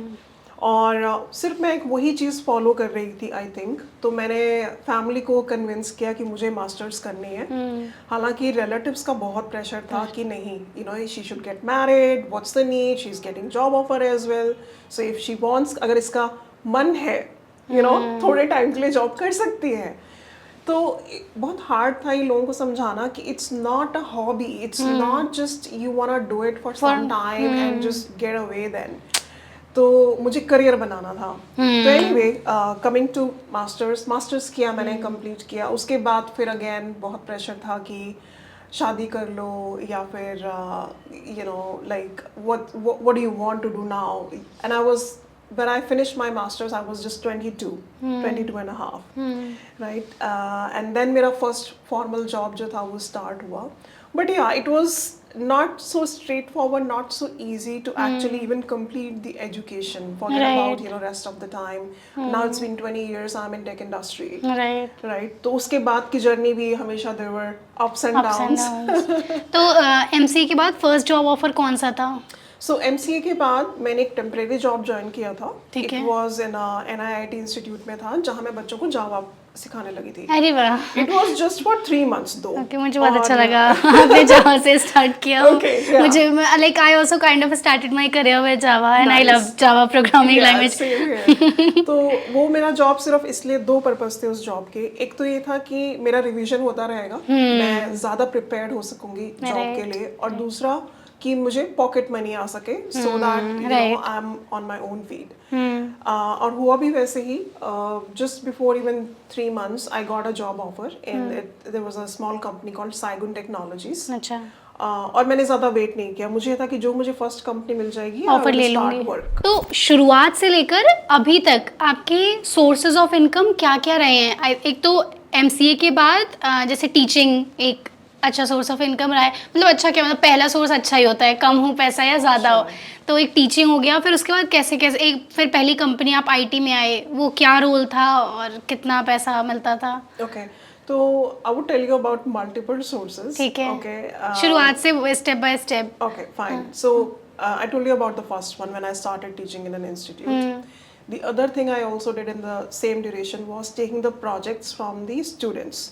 और सिर्फ मैं एक वही चीज़ फॉलो कर रही थी आई थिंक। तो मैंने फैमिली को कन्विंस किया कि मुझे मास्टर्स करनी है। हालांकि रिलेटिव्स का बहुत प्रेशर था कि नहीं, you know she should get married, what's the need, she is getting job offer as well, so if she wants, अगर इसका मन है यू नो थोड़े टाइम के लिए जॉब कर सकती है। तो बहुत हार्ड था इन लोगों को समझाना कि it's not a hobby, it's not just you want to do it for some time and just get away then. तो मुझे करियर बनाना था। तो एनीवे कमिंग टू मास्टर्स किया मैंने, कंप्लीट किया। उसके बाद फिर अगेन बहुत प्रेशर था कि शादी कर लो या फिर you know like what do you want to do now. And I was when I finished my masters I was just 22 and a half, right? And then मेरा first formal job जो था वो start हुआ। But yeah, it was not so straightforward, not so easy to actually even complete the education. Forget about, you know, rest of the time. Now it's been 20 years I'm in tech industry. Right? तो उसके बाद की journey भी हमेशा there were ups and downs. तो MCA के बाद first job offer कौन सा था? So MCA के बाद मैंने एक टेम्परेरी जॉब ज्वाइन किया था। ठीक है। It was in NIIT institute में था जहाँ मैं बच्चों को जावा सिखाने लगी थी। अरे वाह। It was just for 3 months though. Okay, मुझे बहुत अच्छा लगा आपने जावा से स्टार्ट किया। Okay, yeah. मुझे like I also kind of started my career with Java and I love Java programming language. Same here. तो वो मेरा जॉब सिर्फ इसलिए 2 पर्पस थे उस जॉब के। एक तो ये था कि मेरा रिवीजन होता रहेगा, मैं ज़्यादा प्रिपेयर्ड हो सकूंगी जॉब के लिए, और दूसरा कि मुझे पॉकेट मनी आ सके so that you know I am on my own feet. और हुआ भी वैसे ही। Just before even 3 months I got a job offer in there was a small company called Saigun technologies. अच्छा। और मैंने ज़्यादा वेट नहीं किया, मुझे था कि जो मुझे फर्स्ट कंपनी मिल जाएगी ऑफर ले लूंगी। तो शुरुआत से लेकर अभी तक आपके सोर्सेज ऑफ इनकम क्या क्या रहे हैं? एक तो MCA के बाद जैसे टीचिंग एक अच्छा सोर्स ऑफ इनकम रहा है, मतलब अच्छा क्या, मतलब पहला सोर्स अच्छा ही होता है, कम हो पैसा या ज़्यादा हो। तो एक टीचिंग हो गया, फिर उसके बाद कैसे एक फिर पहली कंपनी आप IT में आए, वो क्या रोल था और कितना पैसा मिलता था? ओके, तो I would tell you about multiple sources. ठीक है। ओके, शुरुआत से step by step. Okay fine. So I told you about the first one when I started teaching in an institute. The other thing I also did in the same duration was taking the projects from the students.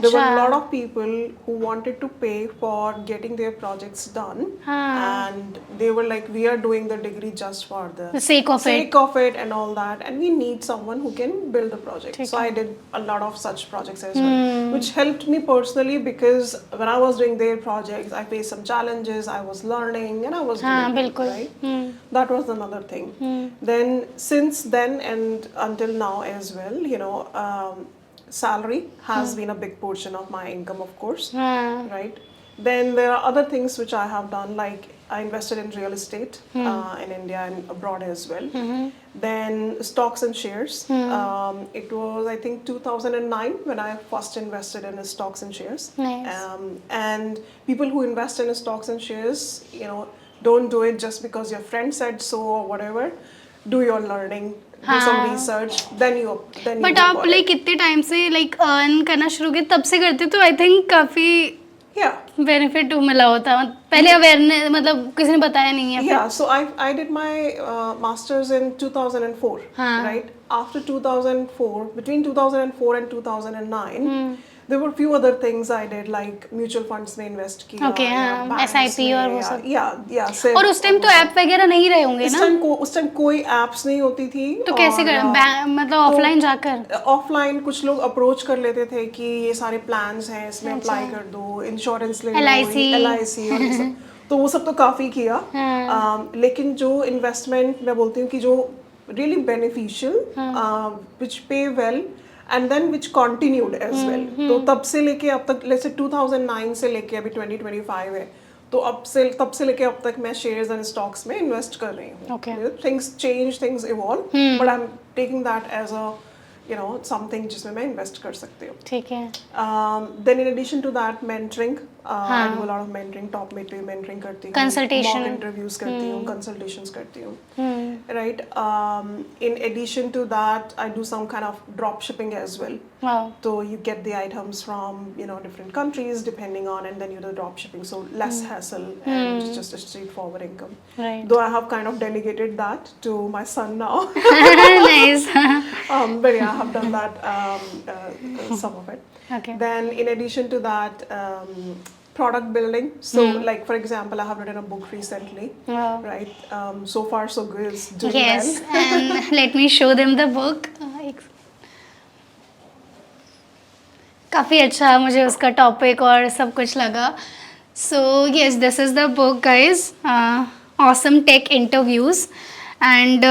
There were a lot of people who wanted to pay for getting their projects done, and they were like, we are doing the degree just for the sake of it and all that, and we need someone who can build the project. So I did a lot of such projects as well, which helped me personally because when I was doing their projects I faced some challenges, I was learning and I was doing it, right? That was another thing. Then since then and until now as well, you know, salary has been a big portion of my income, of course, right? Then there are other things which I have done, like I invested in real estate in India and abroad as well. Then stocks and shares. It was I think 2009 when I first invested in stocks and shares. Nice. And people who invest in stocks and shares, you know, don't do it just because your friend said so or whatever. Do your learning. Do some research, then you but आप like कितने time से like earn करना शुरू किया, तब से करते तो आई थिंक काफी बेनिफिट मिला होता। पहले अवेयरनेस मतलब किसी ने बताया नहीं है। Yeah, so I did my masters in 2004, right? After 2004, between 2004 and 2009, there were few other things I did, like mutual funds में invest किया, SIP और वो सब। yeah, और उस टाइम तो ऐप वगैरह नहीं रहे होंगे ना? उस टाइम कोई एप्स नहीं होती थी। तो कैसे कर मतलब ऑफलाइन जाकर? ऑफलाइन कुछ लोग अप्रोच कर लेते थे कि ये सारे प्लान्स हैं, इसमें अप्लाई कर दो, इंश्योरेंस ले लो, LIC और ये सब। तो वो सब तो काफ़ी किया। लेकिन जो इन्वेस्टमेंट मैं बोलती हूँ कि जो really beneficial, which pay well and then which continued as well, तो तब से लेके अब तक, जैसे 2009 से लेके अभी 2025 है, तो तब से लेके अब तक मैं शेयर्स एंड स्टॉक्स में इन्वेस्ट कर रही हूँ. Okay. Things change, things evolve, but I am taking that as a something जिसमें मैं इन्वेस्ट कर सकती हूँ. ठीक है. Then in addition to that, mentoring. I do a lot of mentoring. Top में भी mentoring करती हूँ. Consultation. Mock interviews करती हूँ. Consultations करती हूँ. Right. In addition to that, I do some kind of drop shipping as well. Wow. So you get the items from different countries depending on, and then you do drop shipping. So less hassle and it's just a straightforward income. Right. Though I have kind of delegated that to my son now. Nice. But yeah, I have done that, some of it. Okay. Then in addition to that, product building. So like for example, I have written a book recently. Wow. Right. So far so good. It's doing Yes, well. and let me show them the book. काफ़ी अच्छा मुझे उसका topic और सब कुछ लगा. So yes, this is the book guys, awesome tech interviews. And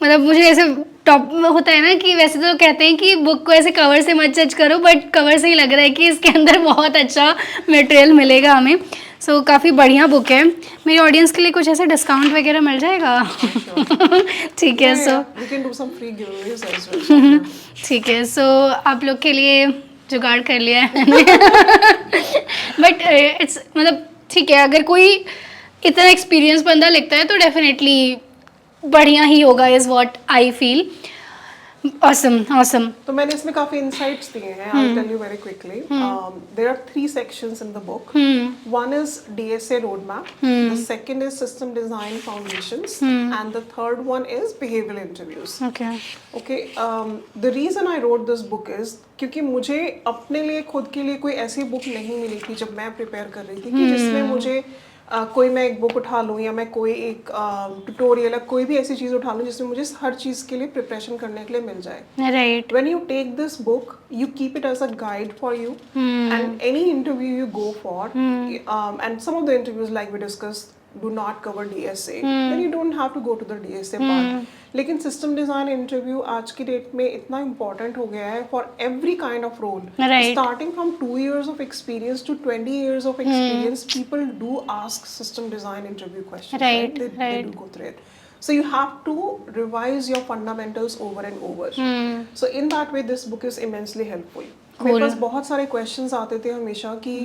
मतलब मुझे ऐसे टॉप होता है ना कि वैसे तो कहते हैं कि बुक को ऐसे कवर से मत जज करो, बट कवर से ही लग रहा है कि इसके अंदर बहुत अच्छा मटेरियल मिलेगा हमें. सो काफ़ी बढ़िया बुक है. मेरी ऑडियंस के लिए कुछ ऐसे डिस्काउंट वगैरह मिल जाएगा? ठीक है. सो We can do some free giveaways as well. ठीक है. सो आप लोग के लिए जुगाड़ कर लिया है मैंने. बट इट्स मतलब ठीक है, अगर कोई इतना एक्सपीरियंस बंदा लिखता है तो डेफिनेटली बढ़िया ही होगा, is what I feel. Awesome. तो मैंने इसमें काफी insights दिए हैं. I'll tell you very quickly. There are 3 sections in the book. One is DSA roadmap. The second is system design foundations, and the third one is behavioral interviews. Okay. Okay. The reason I wrote this book is क्योंकि मुझे अपने लिए खुद के लिए कोई ऐसी book नहीं मिली थी जब मैं प्रिपेयर कर रही थी कि जिसमें मुझे कोई मैं एक बुक उठा लूँ या मैं कोई एक ट्यूटोरियल या कोई भी ऐसी चीज़ उठा लूँ जिसमें मुझे हर चीज़ के लिए प्रिपरेशन करने के लिए मिल जाए. Right. When you take this book, you keep it as a guide for you, and any interview you go for, and some of the interviews like we discussed do not cover DSA, then you don't have to go to the DSA part. लेकिन system design interview आज की date में इतना important हो गया है for every kind of role. Starting from 2 years of experience to 20 years of experience, people do ask system design interview questions. Right? They do go through it. So you have to revise your fundamentals over and over. So in that way, this book is immensely helpful. मेरे पास बहुत सारे questions आते थे हमेशा कि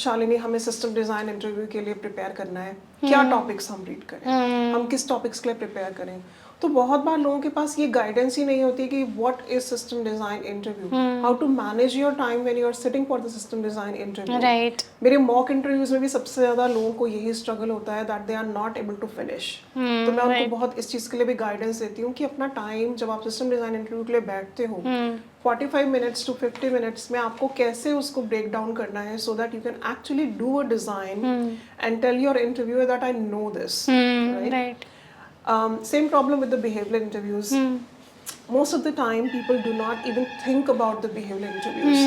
शालिनी हमें system design interview के लिए प्रिपेयर करना है, क्या टॉपिक्स हम रीड करें, हम किस टॉपिक्स के लिए प्रिपेयर करें. तो बहुत बार लोगों के पास ये गाइडेंस ही नहीं होती कि what is system design interview, how to manage your time when you are sitting for the system design interview. Right. मेरे मॉक इंटरव्यूज में भी सबसे ज़्यादा लोगों को यही स्ट्रगल होता है that they are not able to finish. तो मैं उनको बहुत इस चीज़ के लिए भी गाइडेंस देती हूँ कि अपना टाइम जब आप सिस्टम डिज़ाइन इंटरव्यू के लिए बैठते हो 45 minutes to 50 minutes में आपको कैसे उसको ब्रेक डाउन करना है so that you can actually do a design and tell your interviewer that I know this. Right. Same problem with the behavioral interviews. Most of the time people do not even think about the behavioral interviews.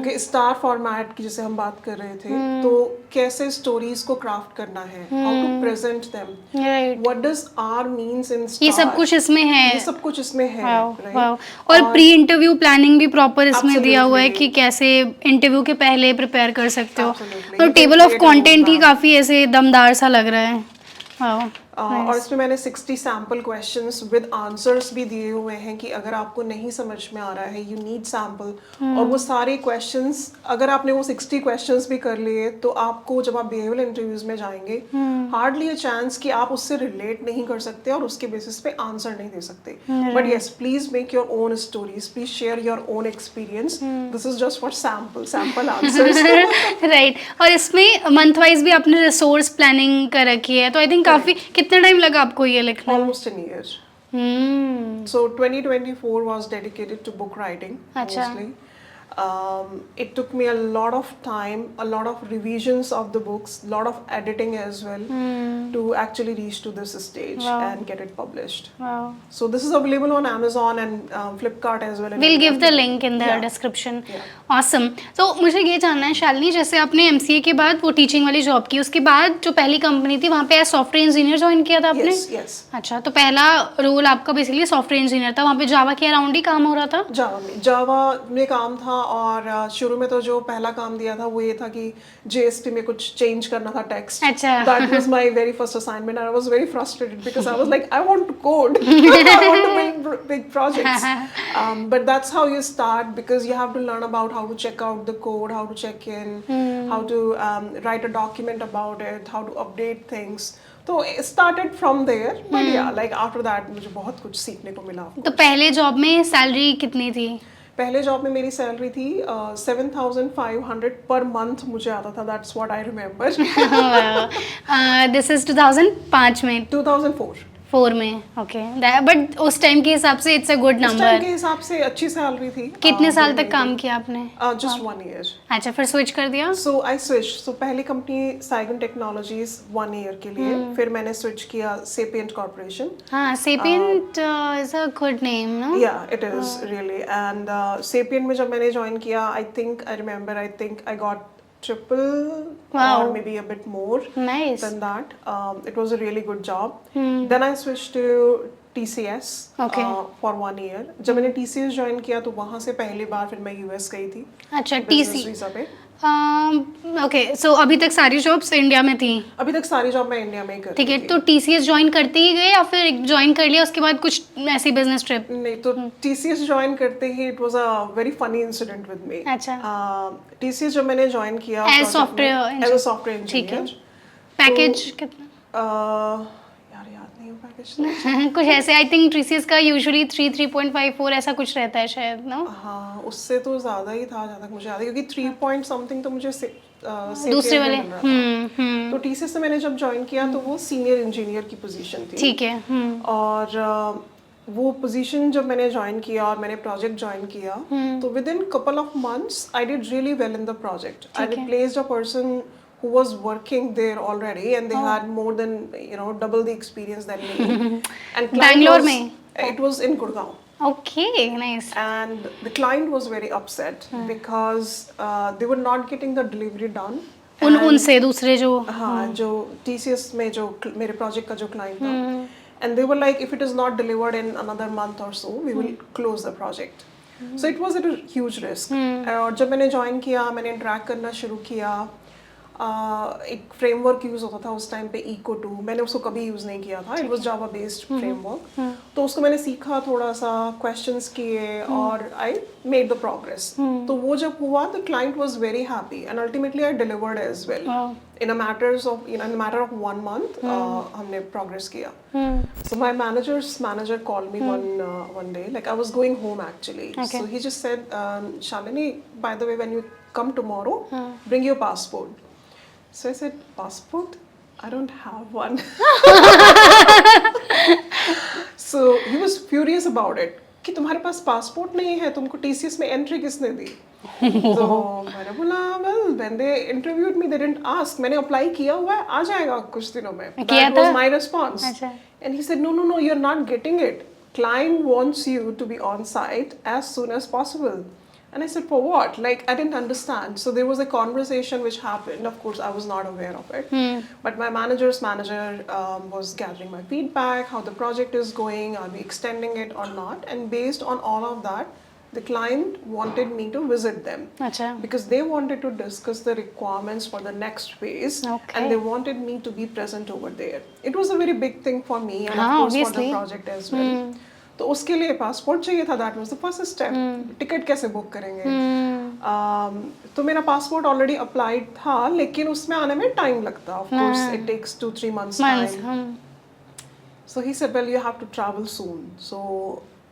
Okay, star format की जैसे हम बात कर रहे थे, तो कैसे stories को craft करना है, how to present them, Right. what does R means in star. ये सब कुछ इसमें है. ये सब कुछ इसमें है. Right? Wow. और प्री इंटरव्यू प्लानिंग भी प्रॉपर इसमें दिया हुआ है कि कैसे इंटरव्यू के पहले प्रिपेयर कर सकते हो. और टेबल ऑफ कंटेंट ही काफी ऐसे दमदार सा लग रहा है. Wow. और इसमें मैंने 60 सैम्पल क्वेश्चंस विद आंसर्स भी दिए हुए हैं कि अगर आपको नहीं समझ में आ रहा है यू नीड सैम्पल. और वो सारे क्वेश्चंस अगर आपने वो 60 क्वेश्चंस भी कर लिए तो आपको जब आप बिहेवियरल इंटरव्यूज में जाएंगे हार्डली अ चांस कि आप उससे रिलेट नहीं कर सकते और उसके बेसिस पे आंसर नहीं दे सकते. But yes, please make your own stories, please share your own experience. This is just for sample answers. Right. और इसमें मंथ वाइज भी आपने रिसोर्स प्लानिंग कर रखी है, तो आई थिंक काफी. कितना टाइम लगा आपको ये लिखने में? Almost an year. So 2024 was dedicated to book writing mostly. It took me a lot of time, a lot of revisions of the books, a lot of editing as well to actually reach to this stage and get it published. Wow. So this is available on Amazon and Flipkart as well. We'll give the link in the description. Awesome. So मुझे ये जानना है शालिनी, जैसे आपने MCA के बाद वो teaching वाली जॉब की, उसके बाद जो पहली कंपनी थी वहाँ पे एज सॉफ्टवेयर इंजीनियर ज्वाइन किया था आपने? Yes. अच्छा, तो पहला रोल आपका बेसिकली सॉफ्टवेयर इंजीनियर था, वहाँ पे जावा के अराउंड ही काम हो रहा था? जावा में काम था. और शुरू में तो जो पहला काम दिया था वो ये था कि जीएसटी में कुछ चेंज करना था टेक्स्ट. अच्छा. That was my very first assignment and I was very frustrated because I was like, I want to code. I want to build big projects. But that's how you start because you have to learn about how to check out the code, how to check in, how to write a document about it, how to update things. तो it started from there, but yeah, like after that मुझे बहुत कुछ सीखने को मिला. तो पहले job में सैलरी कितनी थी? पहले जॉब में मेरी सैलरी थी 7,500 पर मंथ मुझे आता था. That's what I remember. This is 2005 में 2004 4 में. ओके, बट उस टाइम के हिसाब से इट्स अ गुड उस टाइम नंबर. के हिसाब से अच्छी सैलरी थी. कितने साल तक काम किया आपने? Just 1 year. अच्छा, फिर स्विच कर दिया? सो आई स्विच. सो पहली कंपनी साइगन टेक्नोलॉजीज 1 ईयर के लिए, फिर मैंने स्विच किया सेपिएंट कॉर्पोरेशन. हाँ, Sapient is a good name, no? Yeah it is really. एंड सेपिएंट में जब मैंने ज्वाइन किया, I think I got triple or maybe a bit more than that. It was a really good job. Then I switched to TCS for 1 year. जब मैंने TCS join किया तो वहाँ से पहली बार फिर मैं US गई थी. अच्छा, बिजनेस वीजा पे. ओके, सो अभी तक सारी जॉब्स इंडिया में थी? अभी तक सारी जॉब मैं इंडिया में ही करती थी. ठीक है, तो TCS ज्वाइन करते ही गए या फिर ज्वाइन कर लिया उसके बाद कुछ ऐसी बिजनेस ट्रिप? नहीं, तो TCS ज्वाइन करते ही it was a very funny incident with me. अच्छा. TCS जब मैंने ज्वाइन किया एज सॉफ्टवेयर इंजीनियर. पैकेज कितना? यार याद नहीं हो पैकेज. कुछ ऐसे, आई थिंक TCS का यूजुअली 3.54 ऐसा कुछ रहता है शायद, नो? हाँ, उससे तो ज़्यादा ही था जहाँ तक मुझे याद है, क्योंकि 3 पॉइंट समथिंग तो मुझे दूसरे वाले. तो TCS से मैंने जब ज्वाइन किया तो वो सीनियर इंजीनियर की पोजीशन थी. ठीक है. और वो पोजीशन जब मैंने ज्वाइन किया और मैंने प्रोजेक्ट ज्वाइन किया तो with in couple of months I did really well in the project. I replaced a person who was working there already and they had more than double the experience than me. And Bangalore mein? It was in Gurgaon. Okay, nice. And the client was very upset because they were not getting the delivery done. उनसे दूसरे जो, हाँ, जो TCS में जो मेरे project का जो क्लाइंट था, and they were like, if it is not delivered in another month or so, we will close the project. So it was at a huge risk. और जब मैंने ज्वाइन किया, मैंने इंटरेक्ट करना शुरू किया. एक फ्रेमवर्क यूज होता था उस टाइम पे, Eco2. मैंने उसको कभी यूज नहीं किया था. It was Java based framework. तो उसको मैंने सीखा, थोड़ा सा क्वेश्चंस किए और आई मेड द प्रोग्रेस. तो वो जब हुआ the client was very happy and ultimately I delivered as well. In a matter of 1 month हमने प्रोग्रेस किया. So my manager called me one day, like I was going home actually. So he just said, Shalini, by the way, when you come tomorrow, bring your passport. So I said, passport? I don't have one. So he was furious about it. कि तुम्हारे पास passport नहीं है, तुमको TCS में entry किसने दी? तो मैंने बोला, well, when they interviewed me, they didn't ask. मैंने अप्लाई किया हुआ है, आ जाएगा कुछ दिनों में. That was my response. And he said, no, you're not getting it. Client wants you to be on site as soon as possible. And I said, for what? Like, I didn't understand. So there was a conversation which happened. Of course, I was not aware of it. But my manager's manager was gathering my feedback, how the project is going, are we extending it or not? And based on all of that, the client wanted me to visit them. Achha. Because they wanted to discuss the requirements for the next phase. Okay. And they wanted me to be present over there. It was a very big thing for me and of course obviously. for the project as well. तो उसके लिए passport चाहिए था. That was the first step. Ticket कैसे book करेंगे? तो मेरा passport already applied था, लेकिन उसमें आने में टाइम लगता. Of course it takes 2-3 months time. So he said, well, you have to travel soon. So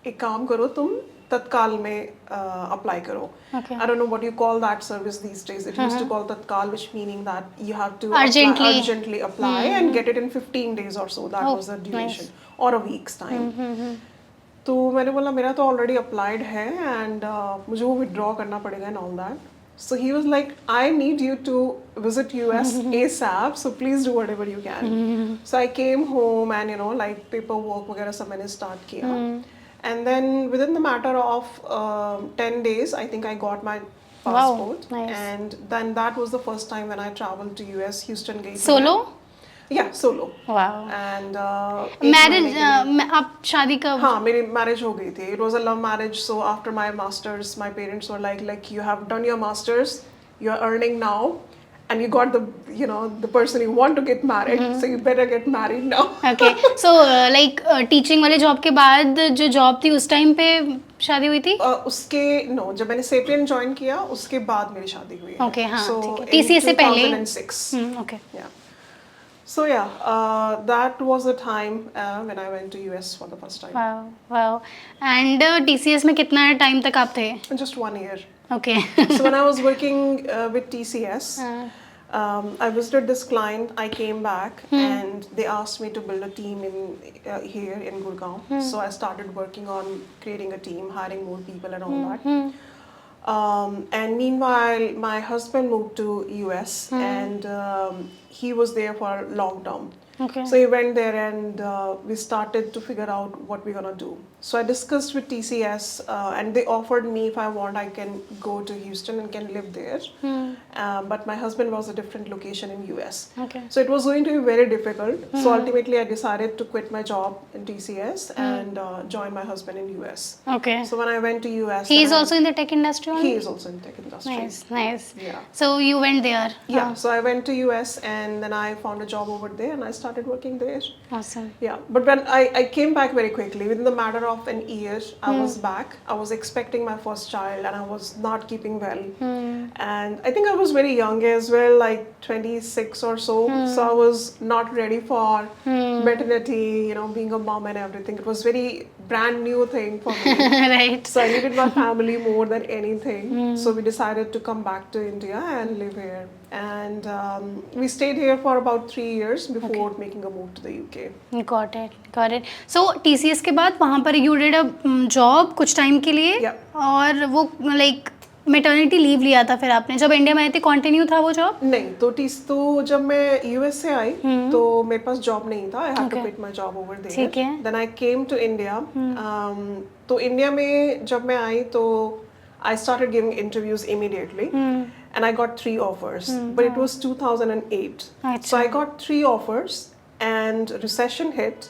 एक काम करो, तुम तत्काल में अप्लाई करो. I don't know what you call that service these days. It used to call Tatkal, which meaning that you have to urgently apply and get it in 15 days or so. That was the duration. Or a week's time. तो मैंने बोला, मेरा तो already applied है and मुझे वो withdraw करना पड़ेगा and all that. So he was like, I need you to visit US ASAP, so please do whatever you can. So I came home and like paper work वगैरह सब मैंने start किया. And then within the matter of 10 days I think I got my passport. And then that was the first time when I traveled to US. Houston गई. Solo? या solo wow. And marriage आप शादी कब? हाँ मेरी marriage हो गई थी. It was a love marriage. So after my masters my parents were like you have done your masters, you are earning now and you got the person you want to get married, so you better get married now. Okay, so like teaching वाले job के बाद जो job थी उस time पे शादी हुई थी? उसके नो जब मैंने सेपियन ज्वाइन किया उसके बाद मेरी शादी हुई है. ओके, हाँ So, ठीक है, in टीसीएस से पहले? 2006. Okay. Yeah. So yeah, that was the time when I went to US for the first time. Wow wow. And TCS में कितना टाइम तक आप थे? Just 1 year. Okay. So when I was working with TCS, I visited this client. I came back and they asked me to build a team in here in Gurgaon. So I started working on creating a team, hiring more people and all that. And meanwhile, my husband moved to US and he was there for long term. Okay. So he went there and we started to figure out what we're gonna do. So I discussed with TCS and they offered me if I want I can go to Houston and can live there. But my husband was a different location in US. Okay. So it was going to be very difficult. So ultimately I decided to quit my job in TCS and join my husband in US. Okay. So when I went to US, He is then also in the tech industry? he is also in tech industry. Nice, nice. Yeah. So you went there? Yeah, so I went to US and then I found a job over there and I started working there. Awesome. Yeah, but when I came back very quickly, within the matter of an year, I was back. I was expecting my first child and I was not keeping well. And I think I was very young as well, like 26 or so. So I was not ready for maternity, being a mom and everything. It was very brand new thing for me. Right. So I needed my family more than anything. So we decided to come back to India and live here. And we stayed here for about 3 years before making a move to the UK. Got it, got it. So TCS के बाद वहाँ पर you did a job कुछ time के लिए? Yeah. और वो like maternity leave लिया था फिर आपने जब इंडिया में आए थे, कंटिन्यू था वो जॉब? नहीं, तो जब मैं यूएस से आई तो मेरे पास जॉब नहीं था. I had to quit my job over there. ठीक है. Then I came to India. तो इंडिया में जब मैं आई तो I started giving interviews immediately and I got 3 offers. But it was 2008. So I got 3 offers and recession hit.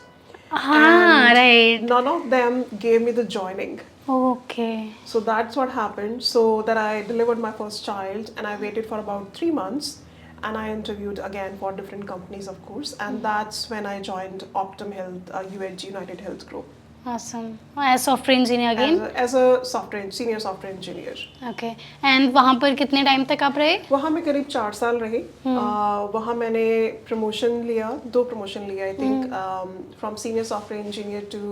And right. none of them gave me the joining. Okay. So that's what happened. So that I delivered my first child and I waited for about 3 months and I interviewed again for different companies, of course. And that's when I joined Optum Health, UHG United Health Group. Awesome. As software engineer again? As a senior software engineer. Okay. And वहाँ पर कितने time तक आप रहे? वहाँ मैं करीब 4 साल रही. वहाँ मैंने प्रमोशन लिया, 2 प्रमोशन लिया I think, from senior software engineer to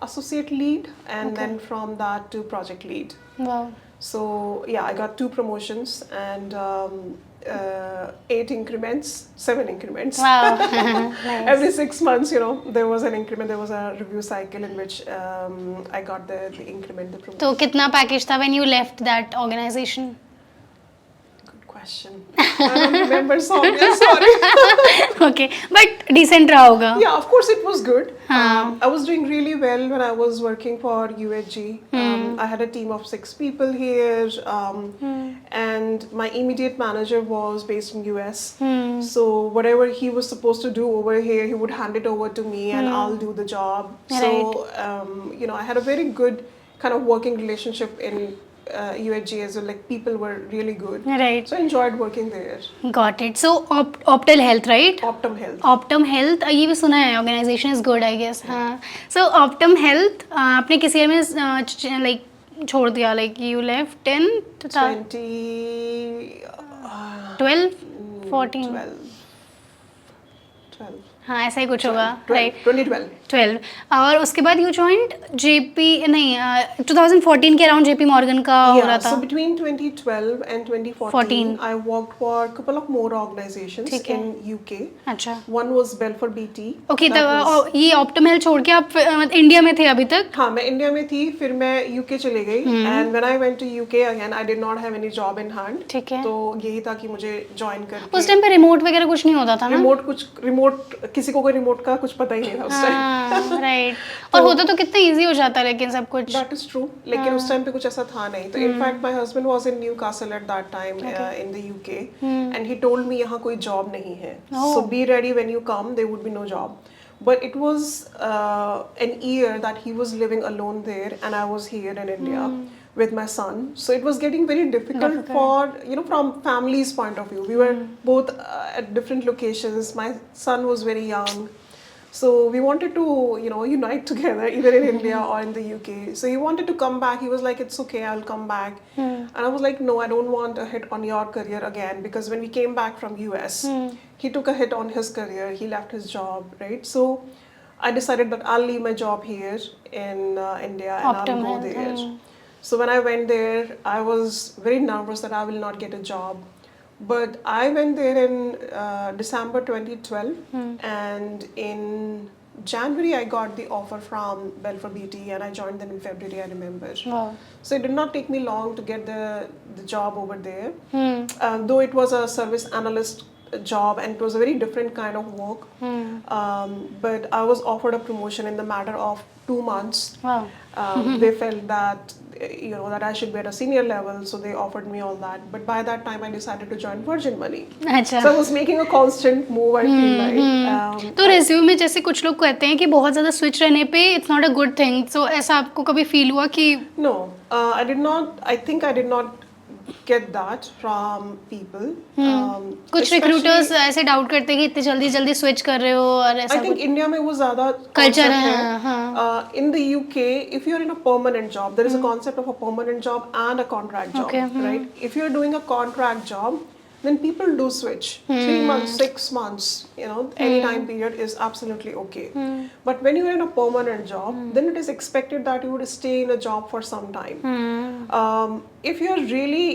associate lead and then from that to project lead. Wow. So yeah, I got 2 promotions and 8 increments, 7 increments. Wow. Nice. Every 6 months, there was an increment. There was a review cycle in which I got the increment, the promotion. तो कितना package था when you left that organization? Good question. I don't remember, Soumya, sorry. Okay, but decent रहा होगा. Yeah, of course it was good. I was doing really well when I was working for UHG. I had a team of 6 people here, and my immediate manager was based in US. So whatever he was supposed to do over here, he would hand it over to me, and I'll do the job. Right. So I had a very good kind of working relationship in UHG as well. Like people were really good. Right. So I enjoyed working there. Got it. So Optal Health, right? Optum Health. Optum Health, ये भी सुना है. Organization is good, I guess. हाँ. So Optum Health, आपने किस year में like छोड़ दिया? Like you left in 12, 14. 12. हाँ ऐसा ही कुछ होगा. 2012. और उसके बाद यू जॉइंड जेपी नहीं 2014 के अराउंड जेपी मॉर्गन का हो रहा था. So between 2012 and 2014 I worked for a couple of more organizations in UK. अच्छा. One was Belfer BT. Okay, तो ये ऑप्टम हेल्थ छोड़ के आप इंडिया में थे अभी तक? हाँ मैं इंडिया में थी, फिर मैं UK चले गई. And when I went to UK again I did not have any job in hand. ठीक है. तो यही था कि मुझे ज्वाइन करके. उस टाइम पे रिमोट वगैरह कुछ नहीं होता था ना? रिमोट किसी को कोई रिमोट का कुछ पता ही नहीं था उस टाइम. हाँ राइट, और होता तो कितना इजी हो जाता है लेकिन सब कुछ। दैट इज ट्रू, लेकिन उस टाइम पे कुछ ऐसा था नहीं। तो in fact my husband was in Newcastle at that time in the UK, and he told me यहाँ कोई जॉब नहीं है, so be ready when you come, there would be no job. But it was an year that he was living alone there, and I was here in India with my son. So it was getting very difficult for, you know, from family's point of view. We were both at different locations. My son was very young. So we wanted to, you know, unite together either in India or in the UK. So he wanted to come back. He was like, it's okay, I'll come back. And I was like, no, I don't want a hit on your career again, because when we came back from US, he took a hit on his career. He left his job, right? So I decided that I'll leave my job here in India and Optum I'll go Health, there. So when I went there, I was very nervous that I will not get a job. But I went there in December 2012, and in January I got the offer from Belfer BT, and I joined them in February, I remember. Wow. So it did not take me long to get the job over there. Though it was a service analyst job, and it was a very different kind of work. But I was offered a promotion in the matter of 2 months. Wow. They felt that, you know, that I should be at a senior level, so they offered me all that. But by that time I decided to join Virgin Money. अच्छा, So I was making a constant move, I feel like. तो resume में जैसे कुछ लोग कहते हैं कि बहुत ज़्यादा स्विच रहने पे it's not a good thing, so ऐसा आपको कभी फील हुआ कि No, I did not. I think I did not get that from people. कुछ Especially- रिक्रूटर्स ऐसे डाउट करते हैं कि इतनी जल्दी जल्दी स्विच कर रहे हो और ऐसा I think India में वो ज़्यादा Culture concept है, हाँ। In the UK, if you're in a permanent job, there is a concept of a permanent job and a contract job, Okay, right? If you're doing a contract job, then people do switch. 3 months, 6 months, you know, any time period is absolutely okay. But when you're in a permanent job, then it is expected that you would stay in a job for some time. If you're really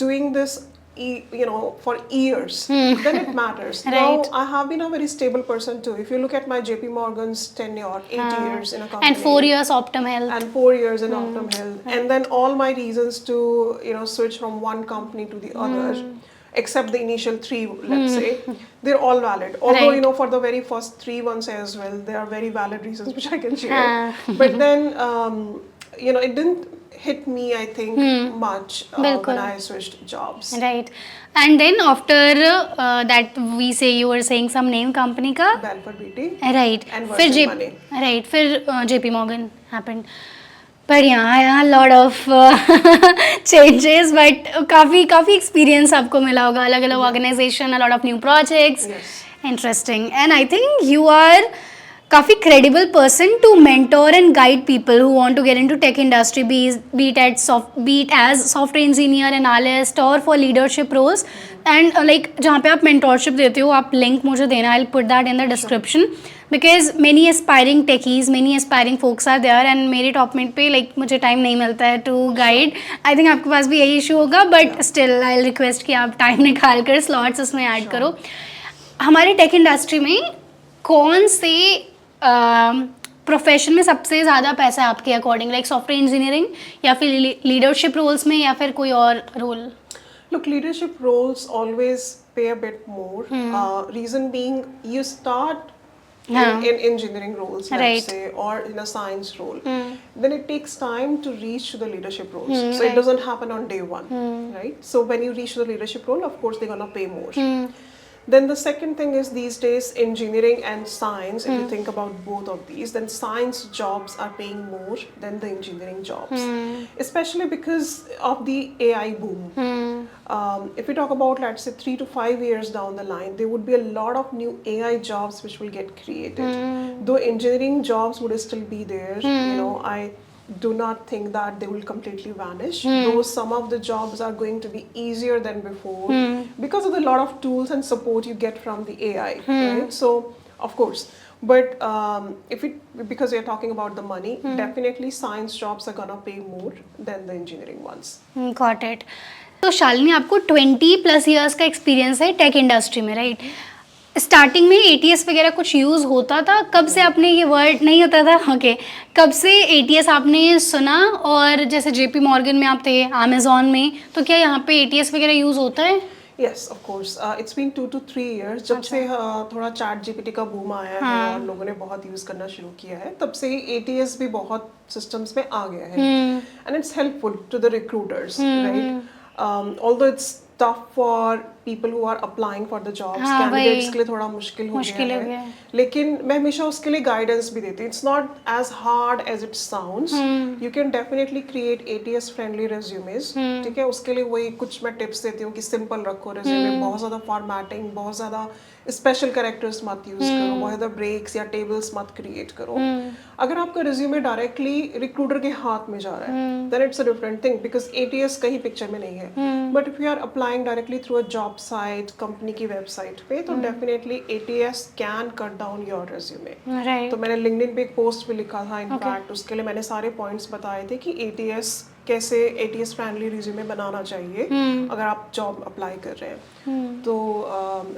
doing this, you know, for years, then it matters. Right. Now, I have been a very stable person too. If you look at my JP Morgan's tenure, 8 years in a company. And 4 years Optum Health. And 4 years in Optum Health. And then all my reasons to, you know, switch from one company to the other, except the initial 3, let's say, they're all valid. Although, Right. you know, for the very first 3 ones as well, they are very valid reasons which I can share. But then, you know, it didn't hit me, I think, much when I switched jobs. Right. And then after that we say you were saying some name company का Belfer BT. right, And फिर Virgin Money. right, फिर JP Morgan happened. पर यहाँ lot of changes, but काफ़ी experience आपको मिला होगा, अलग अलग organization, a lot of new projects, interesting. And I think you are काफ़ी credible person to mentor and guide people who want to get into tech industry, be it as software engineer, analyst, or for leadership roles. And like जहाँ पे आप mentorship देते हो, आप link मुझे देना, I'll put that in the description, because many aspiring techies, many aspiring folks are there, and मेरे top mid पे like मुझे time नहीं मिलता है to guide. I think आपके पास भी यही issue होगा, but still I'll request कि आप time निकाल कर slots उसमें add करो. हमारे tech industry में कौन से प्रोफेशन में सबसे ज़्यादा पैसा है आपके अकॉर्डिंग, लाइक सॉफ्टवेयर इंजीनियरिंग या फिर लीडरशिप रोल्स में या फिर कोई और role? Look, leadership roles always pay a bit more. Reason being, you start in engineering roles, let's Right. say, or in a science role. Then it takes time to reach to the leadership roles. So it doesn't happen on day one, right? So when you reach the leadership role, of course, they're gonna pay more. Then the second thing is, these days, engineering and science, if you think about both of these, then science jobs are paying more than the engineering jobs, especially because of the AI boom. If we talk about, let's say, 3 to 5 years down the line, there would be a lot of new AI jobs which will get created. Though engineering jobs would still be there, you know, I do not think that they will completely vanish, though some of the jobs are going to be easier than before because of the lot of tools and support you get from the AI, right? So of course, but because we are talking about the money, definitely science jobs are gonna pay more than the engineering ones. Got it. तो शालिनी, आपको 20+ years का experience है tech industry में, right? Starting में ATS वगैरह कुछ use होता था? कब से आपने ये वर्ड नहीं होता था? ओके, कब से ATS आपने सुना? और जैसे JP Morgan में आप थे, Amazon में, तो क्या यहाँ पे ATS वगैरह यूज़ होता है? Yes of course it's been 2 to 3 years जब से थोड़ा चैट जीपीटी का बूम आया है और लोगों ने बहुत यूज करना शुरू किया है, तब से ही एटीएस भी बहुत सिस्टम्स में आ गया है and it's helpful to the recruiters, right? Although it's tough for people who are applying for the jobs, candidates के लिए थोड़ा मुश्किल हो गया है, लेकिन मैं हमेशा उसके लिए गाइडेंस भी देती हूँ. It's not as hard as it sounds. You can definitely create ATS friendly resumes. ठीक है, उसके लिए वही कुछ मैं टिप्स देती हूँ कि सिंपल रखो रेज्यूमे, बहुत ज़्यादा फॉर्मेटिंग, बहुत ज़्यादा स्पेशल कैरेक्टर्स मत यूज करो, बहुत ज़्यादा ब्रेक्स या टेबल्स मत क्रिएट करो. अगर आपका रेज्यूमे डायरेक्टली रिक्रूटर के हाथ में जा रहा है then it's a different thing, because ATS कहीं पिक्चर में नहीं है. But if you are applying directly through a job site, company की वेबसाइट पे, तो definitely ATS can cut down your resume. तो मैंने लिंक्डइन पे एक पोस्ट भी लिखा था इनफैक्ट, उसके लिए मैंने सारे पॉइंट्स बताए थे कि एटीएस कैसे एटीएस फ्रेंडली रिज्यूमे बनाना चाहिए अगर आप जॉब अप्लाई कर रहे हैं, तो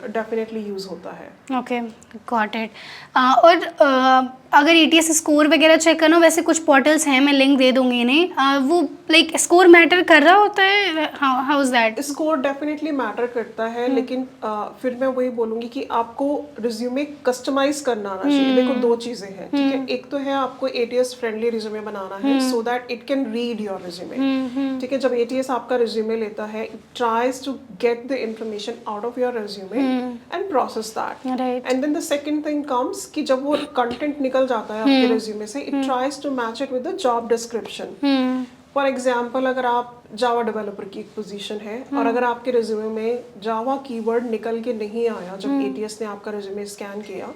डेफिनेटली यूज होता है. Okay, got it. और अगर एटीएस स्कोर वगैरह चेक करना हो, वैसे कुछ पोर्टल्स हैं, मैं लिंक दे दूंगी इन्हें, वो लाइक स्कोर मैटर कर रहा होता है? How is that? Score definitely matter करता है, लेकिन फिर मैं वही बोलूंगी कि आपको रिज्यूमे कस्टमाइज करना आना चाहिए. देखो, दो चीजें हैं, ठीक है. एक तो है आपको एटीएस फ्रेंडली रिज्यूमे बनाना है so that it can read your resume. ठीक है, जब एटीएस आपका रिज्यूमे लेता है, it tries to get the information out of your resume and process that. And then the second thing comes कि जब वो कंटेंट निकल जाता है आपके रिज्यूमे से, it tries to match it with the job description. For example, अगर आप जावा डेवलपर की एक पोजीशन है और अगर आपके रिज्यूमे में जावा कीवर्ड निकल के नहीं आया जब एटीएस ने आपका रिज्यूमे स्कैन किया,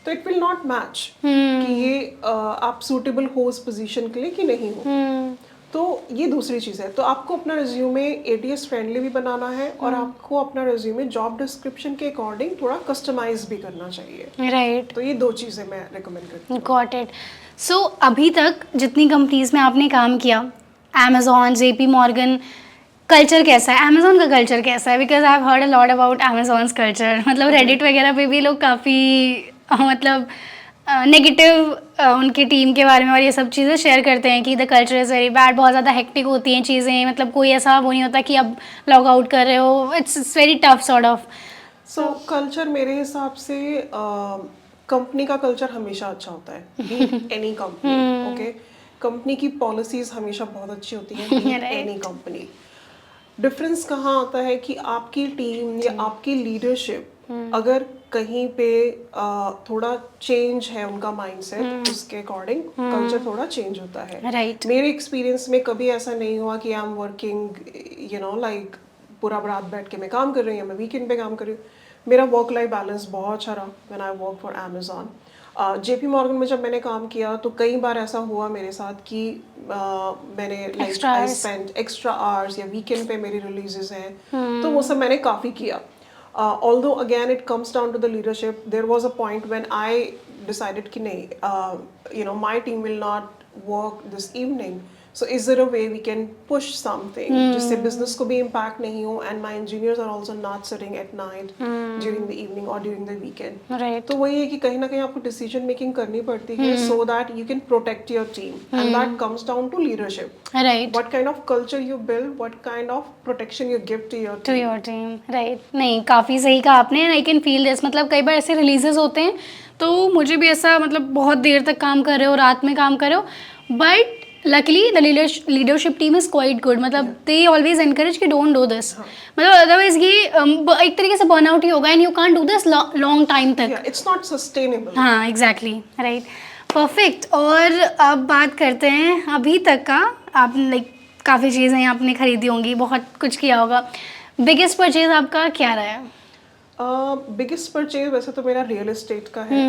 तो इट विल नॉट मैच कि ये आप सूटेबल हो उस पोजीशन के लिए कि नहीं हो. तो ये दूसरी चीज़ है. तो आपको अपना रिज्यूमे एटीएस फ्रेंडली भी बनाना है और आपको अपना रिज्यूमे जॉब डिस्क्रिप्शन के अकॉर्डिंग थोड़ा कस्टमाइज भी करना चाहिए. राइट. तो ये दो चीज़ें मैं रिकमेंड करती हूँ. Got it. सो अभी तक जितनी कंपनीज में आपने काम किया, Amazon, JP Morgan, कल्चर कैसा है? Amazon का कल्चर कैसा है? Because I have heard a lot about Amazon's culture. मतलब रेडिट वगैरह पे भी लोग काफ़ी मतलब नेगेटिव उनकी टीम के बारे में और ये सब चीज़ें शेयर करते हैं कि the culture is very bad, बहुत ज़्यादा हेक्टिक होती हैं चीज़ें, मतलब कोई ऐसा वो नहीं होता कि अब लॉग आउट कर रहे हो. It's very tough sort of. So culture मेरे हिसाब से कंपनी का कल्चर हमेशा अच्छा होता है, एनी कंपनी. ओके, कंपनी की पॉलिसीज हमेशा बहुत अच्छी होती हैं, एनी कंपनी. डिफरेंस कहाँ आता है कि आपकी टीम या आपकी लीडरशिप अगर कहीं पे थोड़ा चेंज है उनका माइंडसेट, उसके अकॉर्डिंग कल्चर थोड़ा चेंज होता है. राइट. मेरे एक्सपीरियंस में कभी ऐसा नहीं हुआ कि I am working you know like पूरा रात बैठ के मैं काम कर रही हूँ या मैं वीकेंड पे काम कर रही हूँ. मेरा वर्क लाइफ बैलेंस बहुत अच्छा रहा when I work for Amazon. JP Morgan में जब मैंने काम किया तो कई बार ऐसा हुआ मेरे साथ कि मैंने like I spend extra hours या वीकेंड पे मेरी रिलीजेस हैं, तो वो सब मैंने काफ़ी किया. Although again it comes down to the leadership, there was a point when I decided कि नहीं, my team will not work this evening. So is there a way we can push something जिससे business को भी impact नहीं हो and my engineers are also not sitting at night during the evening or during the weekend. Right. तो वही है कि कहीं ना कहीं आपको decision making करनी पड़ती है so that you can protect your team and that comes down to leadership. Right. What kind of culture you build, what kind of protection you give to your team. To your team. Right. नहीं, काफ़ी सही कहा आपने. I can feel this. मतलब कई बार ऐसे releases होते हैं तो मुझे भी ऐसा मतलब बहुत देर तक काम कर रहे हो, रात में काम कर रहे हो, but luckily the leadership team is quite good. मतलब they always encourage कि don't do this. मतलब otherwise ये एक तरीके से burnout ही होगा and you can't do this long time तक. Yeah, it's not sustainable. हाँ, exactly. Right. Perfect. और अब बात करते हैं अभी तक का. आप लाइक काफ़ी चीज़ें आपने खरीदी होंगी, बहुत कुछ किया होगा. बिगेस्ट परचेज आपका क्या रहा है? बिगेस्ट परचेज वैसे तो मेरा रियल एस्टेट का है,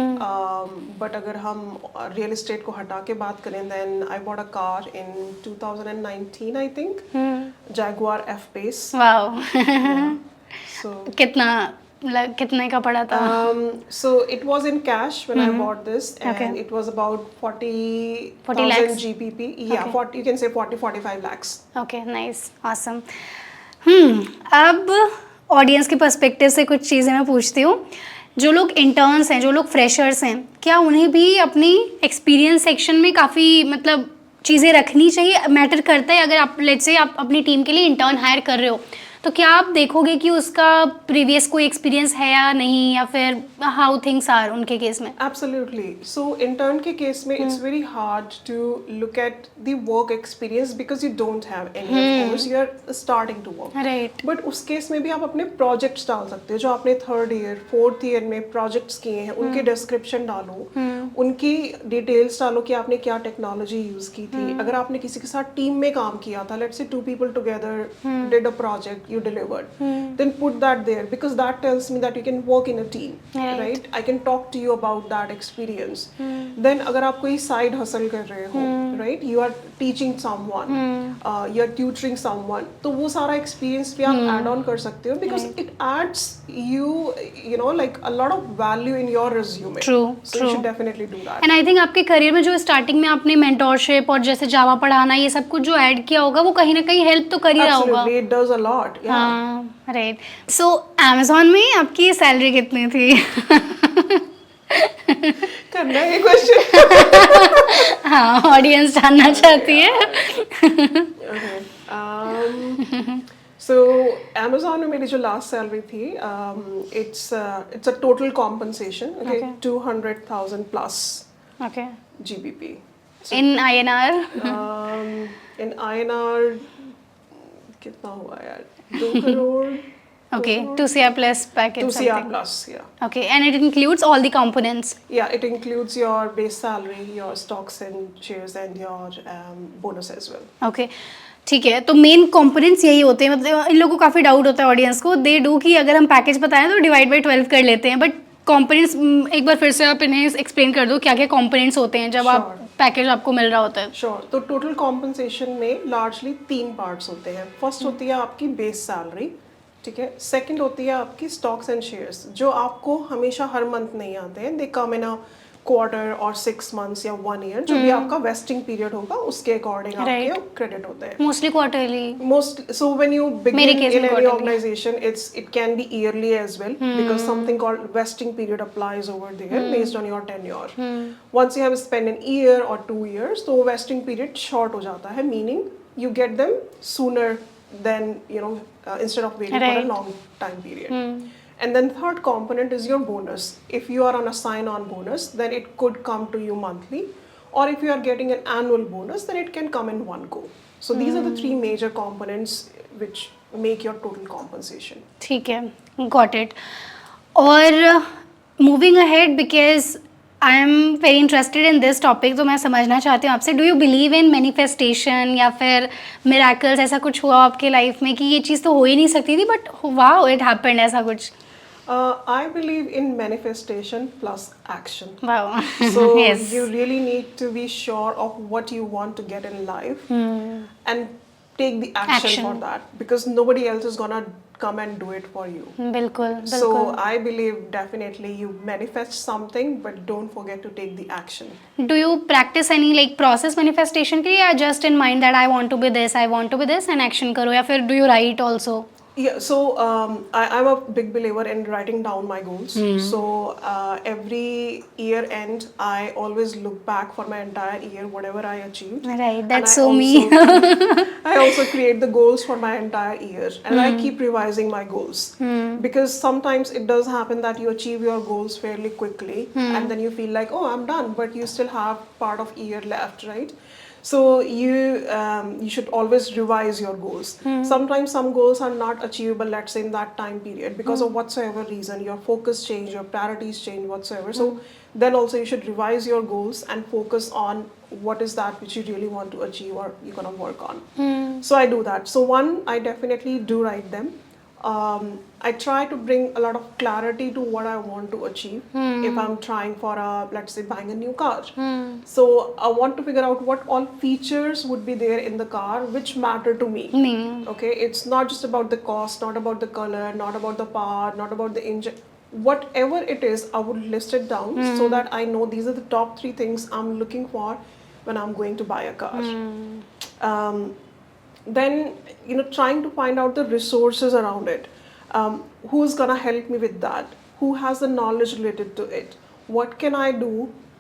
बट अगर हम रियल एस्टेट को हटा के बात करें then I bought a car in 2019 I think, Jaguar F-Pace. Wow. So कितने का पड़ा था? So it was in cash when I bought this and it was about 40,000 GBP. Yeah, 40, you can say 40-45 lakhs. Okay, nice, awesome. अब audience के perspective से कुछ चीज़ें मैं पूछती हूँ. जो लोग इंटर्न्स हैं, जो लोग फ्रेशर्स हैं, क्या उन्हें भी अपनी एक्सपीरियंस सेक्शन में काफ़ी मतलब चीज़ें रखनी चाहिए? मैटर करता है अगर आप लेट्स से आप अपनी टीम के लिए इंटर्न हायर कर रहे हो तो क्या आप देखोगे कि उसका प्रीवियस कोई एक्सपीरियंस है या नहीं, या फिर हाउ थिंग्स आर उनके केस में? Absolutely. So intern के case में it's very hard to look at the work experience because you don't have any. Of course, you are starting to work. Right. But उस case में भी आप अपने projects डाल सकते हो जो आपने थर्ड ईयर फोर्थ ईयर में projects किए हैं, उनके description डालो, उनकी details डालो कि आपने क्या technology use की थी। अगर आपने किसी के साथ टीम में काम किया था, let's say 2 people together did a project, you delivered, then put that there because that tells me that you can work in a team, right? I can talk to you about that experience. Then अगर आप कोई side hustle कर रहे हो, right? You are teaching someone, you are tutoring someone, तो वो सारा experience भी आप add on कर सकते हो because it adds you know like a lot of value in your resume. True, So you should definitely do that. And I think आपके career में जो स्टार्टिंग में आपने मेंटोरशिप और जैसे जावा पढ़ाना ये सब कुछ जो ऐड किया होगा वो कहीं ना कहीं हेल्प तो कर ही रहा होगा। Absolutely, it does a lot. Yeah. हाँ, राइट। सो अमेजोन में आपकी सैलरी कितनी थी? करना है ये क्वेश्चन? हाँ, ऑडियंस जानना चाहती है। Okay. So Amazon में मेरी जो last salary थी, it's a total compensation, okay, 200,000 plus okay, GBP. In INR? In INR कितना हुआ यार? 2 crore. Okay, 2 CR plus package 2 CR something. plus, yeah. Okay, and it includes all the components. Yeah, it includes your base salary, your stocks and shares, and your bonus as well. Okay, ठीक है। तो main components यही होते हैं, मतलब इन लोगों को काफ़ी डाउट होता है ऑडियंस को, दे डू कि अगर हम पैकेज बताएं तो डिवाइड बाई 12 कर लेते हैं, बट कंपोनेंट्स एक बार फिर से आप इन्हें एक्सप्लेन कर दो क्या क्या कंपोनेंट्स होते हैं जब आप पैकेज आपको मिल रहा होता है। श्योर। तो टोटल कॉम्पनसेशन में लार्जली 3 पार्ट्स होते हैं। फर्स्ट होती है आपकी बेस सैलरी, ठीक है। सेकंड होती है आपकी स्टॉक्स एंड शेयर्स जो आपको हमेशा हर मंथ नहीं आते हैं, दे कम इन अ क्वार्टर और 6 months या 1 year, जो भी आपका वेस्टिंग पीरियड होगा उसके अकॉर्डिंग आपके क्रेडिट होते हैं। Mostly quarterly. So when you begin मेरे case in में any quarterly. organization, it can be yearly as well because something called vesting period applies over there based on your tenure. Once you have spent an year or 2 years, तो vesting period short हो जाता है, meaning you get them sooner than instead of waiting for a long time period. And then third component is your bonus. If you are on a sign-on bonus, then it could come to you monthly, or if you are getting an annual bonus, then it can come in one go. So these are the 3 major components which make your total compensation. ठीक है, got it. और moving ahead, because I am very interested in this topic, तो मैं समझना चाहती हूँ आपसे, do you believe in manifestation या फिर मिराकल्स? ऐसा कुछ हुआ आपके लाइफ में कि ये चीज़ तो हो ही नहीं सकती थी बट वाओ इट हैपेंड, ऐसा कुछ? I believe in manifestation plus action. Wow. So Yes. you really need to be sure of what you want to get in life and take the action for that because nobody else is gonna come and do it for you. बिल्कुल, So बिल्कुल। I believe definitely you manifest something, but don't forget to take the action. Do you practice any like process manifestation के, या just in mind that I want to be this, I want to be this and action करो, या फिर do you write also? Yeah, so I'm a big believer in writing down my goals. So every year end, I always look back for my entire year, whatever I achieved. Right, And that's I so me. I also create the goals for my entire year, and I keep revising my goals because sometimes it does happen that you achieve your goals fairly quickly, and then you feel like, oh, I'm done, but you still have part of year left, right? So you should always revise your goals. Sometimes some goals are not achievable, let's say in that time period, because of whatsoever reason, your focus change, your priorities change, whatsoever. So then also you should revise your goals and focus on what is that which you really want to achieve or you're gonna work on. So I do that. So one, I definitely do write them. I try to bring a lot of clarity to what I want to achieve. If I'm trying for let's say buying a new car, so I want to figure out what all features would be there in the car which matter to me. Okay, it's not just about the cost, not about the color, not about the power, not about the engine. Whatever it is, I would list it down so that I know these are the top 3 things I'm looking for when I'm going to buy a car. Then trying to find out the resources around it. Who's gonna help me with that? Who has the knowledge related to it? What can I do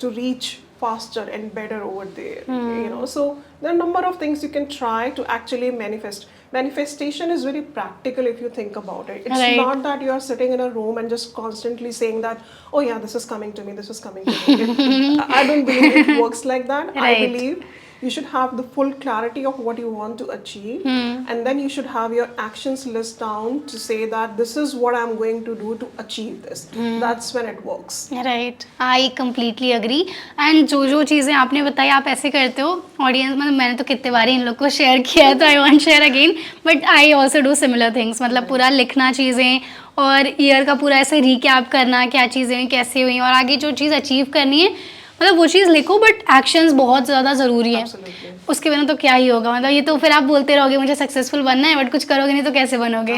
to reach faster and better over there. You know, so there are a number of things you can try to actually manifest. Manifestation is very practical if you think about it. It's Right. not that you are sitting in a room and just constantly saying that, oh yeah, this is coming to me, this is coming to me. I don't believe it works like that. I Right. believe you should have the full clarity of what you want to achieve, and then you should have your actions list down to say that this is what I'm going to do to achieve this. That's when it works. Right, I completely agree. And जो जो चीज़ें आपने बताई आप ऐसे करते हो, audience मतलब मैंने तो कितने बार इन लोग को शेयर किया है, तो I want share again, but I also do similar things. मतलब पूरा लिखना चीज़ें और ईयर का पूरा ऐसे रिकैप करना, क्या चीज़ें हुई, कैसे हुई और आगे जो चीज़ अचीव करनी है, मतलब वो चीज़ लिखो, बट एक्शंस बहुत ज़्यादा ज़रूरी है। Absolutely. उसके बिना तो क्या ही होगा, मतलब ये तो फिर आप बोलते रहोगे मुझे सक्सेसफुल बनना है, बट कुछ करोगे नहीं तो कैसे बनोगे।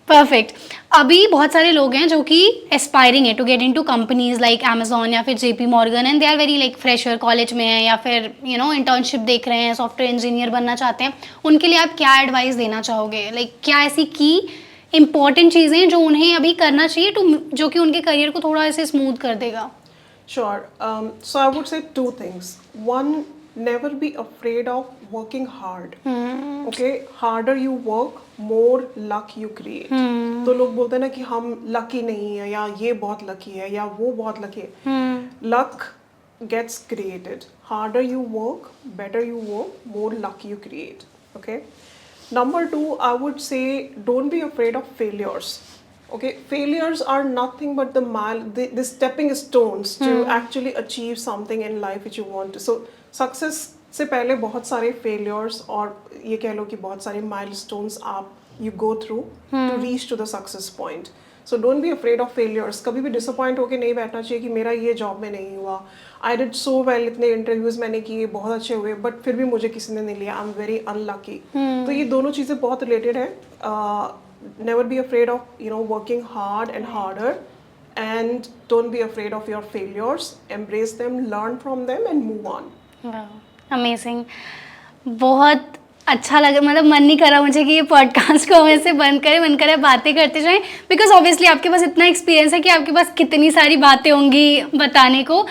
परफेक्ट। अभी बहुत सारे लोग हैं जो कि एस्पायरिंग है to get into companies like Amazon या फिर JP Morgan, and they are very like fresher, college में है या फिर यू नो इंटर्नशिप देख रहे हैं, सॉफ्टवेयर इंजीनियर बनना चाहते हैं, उनके लिए आप क्या एडवाइस देना चाहोगे? लाइक क्या ऐसी की इंपॉर्टेंट चीज़ें जो उन्हें अभी करना चाहिए टू, जो कि उनके करियर को थोड़ा ऐसे स्मूथ कर देगा? Sure. So I would say two things. One, never be afraid of working hard. Okay, harder you work, more luck you create. तो लोग बोलते हैं ना कि हम लकी नहीं है, या ये बहुत लकी है, या वो बहुत लकी है. Luck gets created. Harder you work, better you work, more luck you create. Okay. Number two, I would say don't be afraid of failures. Okay, failures are nothing but the stepping stones to actually achieve something in life which you want to. So success से पहले बहुत सारे failures और ये कह लो कि बहुत सारे milestones आप you go through to reach to the success point. So don't be afraid of failures. कभी भी disappoint होके नहीं बैठना चाहिए कि मेरा ये job में नहीं हुआ. I did so well, इतने interviews मैंने किए, बहुत अच्छे हुए, but फिर भी मुझे किसी ने नहीं लिया. I'm very unlucky. तो ये दोनों चीज़ें बहुत related है. Never be afraid of working hard and harder, and don't be afraid of your failures. Embrace them, learn from them, and move on. Amazing. बहुत अच्छा लगा, मतलब मन नहीं कर रहा मुझे कि ये पॉडकास्ट को हम ऐसे बंद करें, मन करे बातें करते जाएं, बिकॉज ऑब्वियसली आपके पास इतना एक्सपीरियंस है कि आपके पास कितनी सारी बातें होंगी बताने को।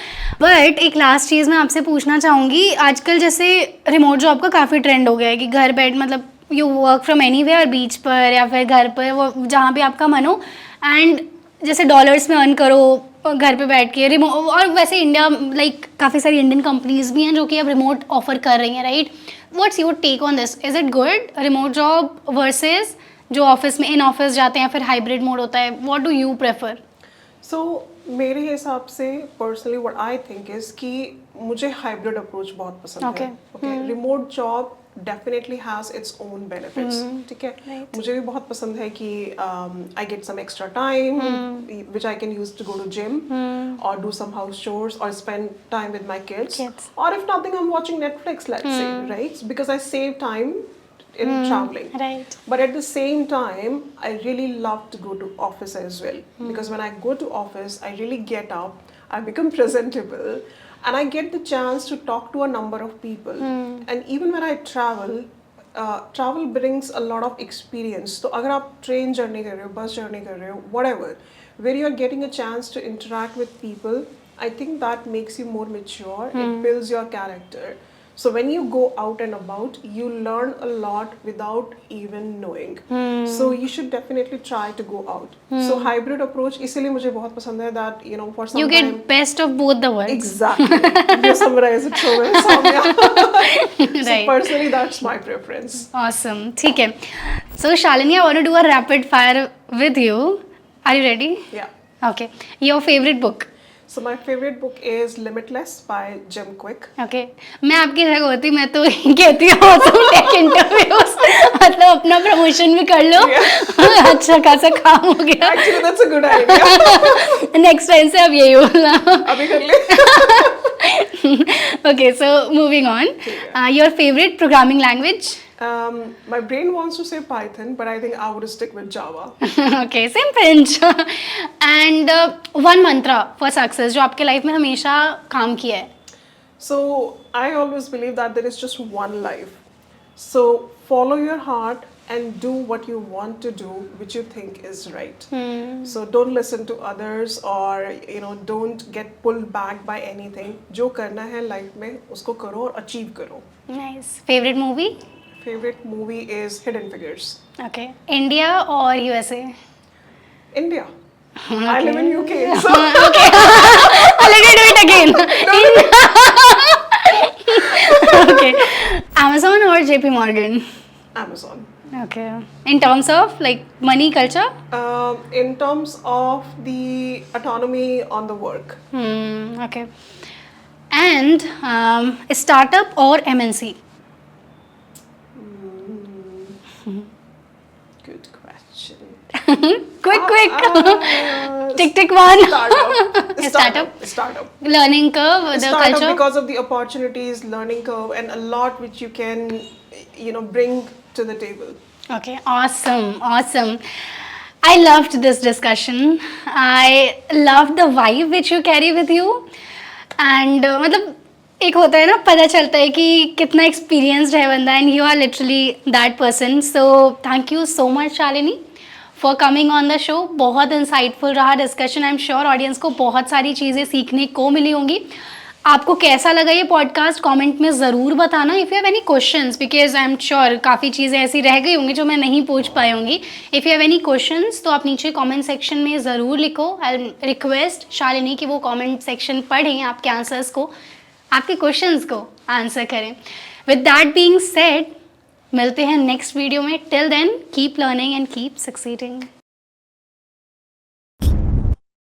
बट एक लास्ट चीज़ मैं आपसे पूछना चाहूँगी, आजकल जैसे रिमोट जॉब का काफ़ी ट्रेंड हो गया है कि घर बैठ मतलब यू वर्क फ्रॉम एनीवेयर, बीच पर या फिर घर पर, वो जहाँ भी आपका मन हो, एंड जैसे डॉलर्स में अर्न करो घर पे बैठ के रिमोट। और वैसे इंडिया लाइक काफ़ी सारी इंडियन कंपनीज भी हैं जो कि अब रिमोट ऑफर कर रही हैं, right? What's your take on this? Is it good remote job versus जो ऑफिस में इन ऑफिस जाते हैं, फिर हाइब्रिड मोड होता है? What do you prefer? So मेरे हिसाब से personally what I think is कि मुझे हाइब्रिड अप्रोच बहुत पसंद है. Okay, remote job definitely has its own benefits. ठीक है, मुझे भी बहुत पसंद है कि I get some extra time which I can use to go to gym और डू सम हाउस चोर्स और spend time with my kids, और if nothing I am watching Netflix, let's say, right? Because I save time in traveling. Right. But at the same time, I really love to go to office as well. Because when I go to office, I really get up, I become presentable, and I get the chance to talk to a number of people. And even when I travel, travel brings a lot of experience. So अगर आप train journey कर रहे हो, bus journey कर रहे हो, whatever, where you are getting a chance to interact with people, I think that makes you more mature. It builds your character. So when you go out and about, you learn a lot without even knowing. So you should definitely try to go out. So hybrid approach इसीलिए मुझे बहुत पसंद है that for some You time. get best of both the worlds. Exactly. You summarize it so well, Soumya. So Right. personally, that's my preference. Awesome. ठीक है. So Shalini, I want to do a rapid fire with you. Are you ready? Yeah. Okay. Your favorite book? So my favorite book is Limitless by Jim Quick. Okay. मैं आपकी जगह होती मैं तो कहती हूँ तुम टेक इंटरव्यूज, मतलब अपना प्रमोशन भी कर लो। अच्छा खासा काम हो गया। Actually, that's a good idea. Next time से अब यही बोलना। अभी कर ले. Okay, so moving on. Your favorite programming language? My brain wants to say Python, but I think I would stick with Java. Okay, same pinch. And one mantra for success जो आपके life में हमेशा काम किया है? So I always believe that there is just one life. So follow your heart and do what you want to do, which you think is right. So don't listen to others, or don't get pulled back by anything. जो करना है life में उसको करो और achieve करो. Nice. Favourite movie? Favorite movie is Hidden Figures. Okay. India और USA? India. I live in UK. So Let me do it again. Okay. Amazon or JP Morgan? Amazon. Okay. In terms of like money, culture? In terms of the autonomy on the work. Okay. And startup or MNC? Good question. Quick. Tick tick one. Startup. Learning curve, the Startup culture. because of the opportunities, learning curve, and a lot which you can, bring to the table. Okay, awesome. I loved this discussion. I loved the vibe which you carry with you. And मतलब एक होता है ना, पता चलता है कि कितना एक्सपीरियंस्ड है बंदा, and you are literally that person. So thank you so much Shalini for coming on the show. बहुत इंसाइटफुल रहा discussion. I am sure audience को बहुत सारी चीज़ें सीखने को मिली होंगी. आपको कैसा लगा ये पॉडकास्ट कमेंट में ज़रूर बताना. If you have any questions, because I am sure काफ़ी चीज़ें ऐसी रह गई होंगी जो मैं नहीं पूछ पाई होंगी. If you have any questions तो आप नीचे कमेंट सेक्शन में ज़रूर लिखो. आई रिक्वेस्ट शालिनी कि वो कमेंट सेक्शन पढ़ें, आपके आंसर्स को, आपके क्वेश्चंस को आंसर करें. विद दैट बीइंग सेड, मिलते हैं नेक्स्ट वीडियो में. Till then keep learning and keep succeeding.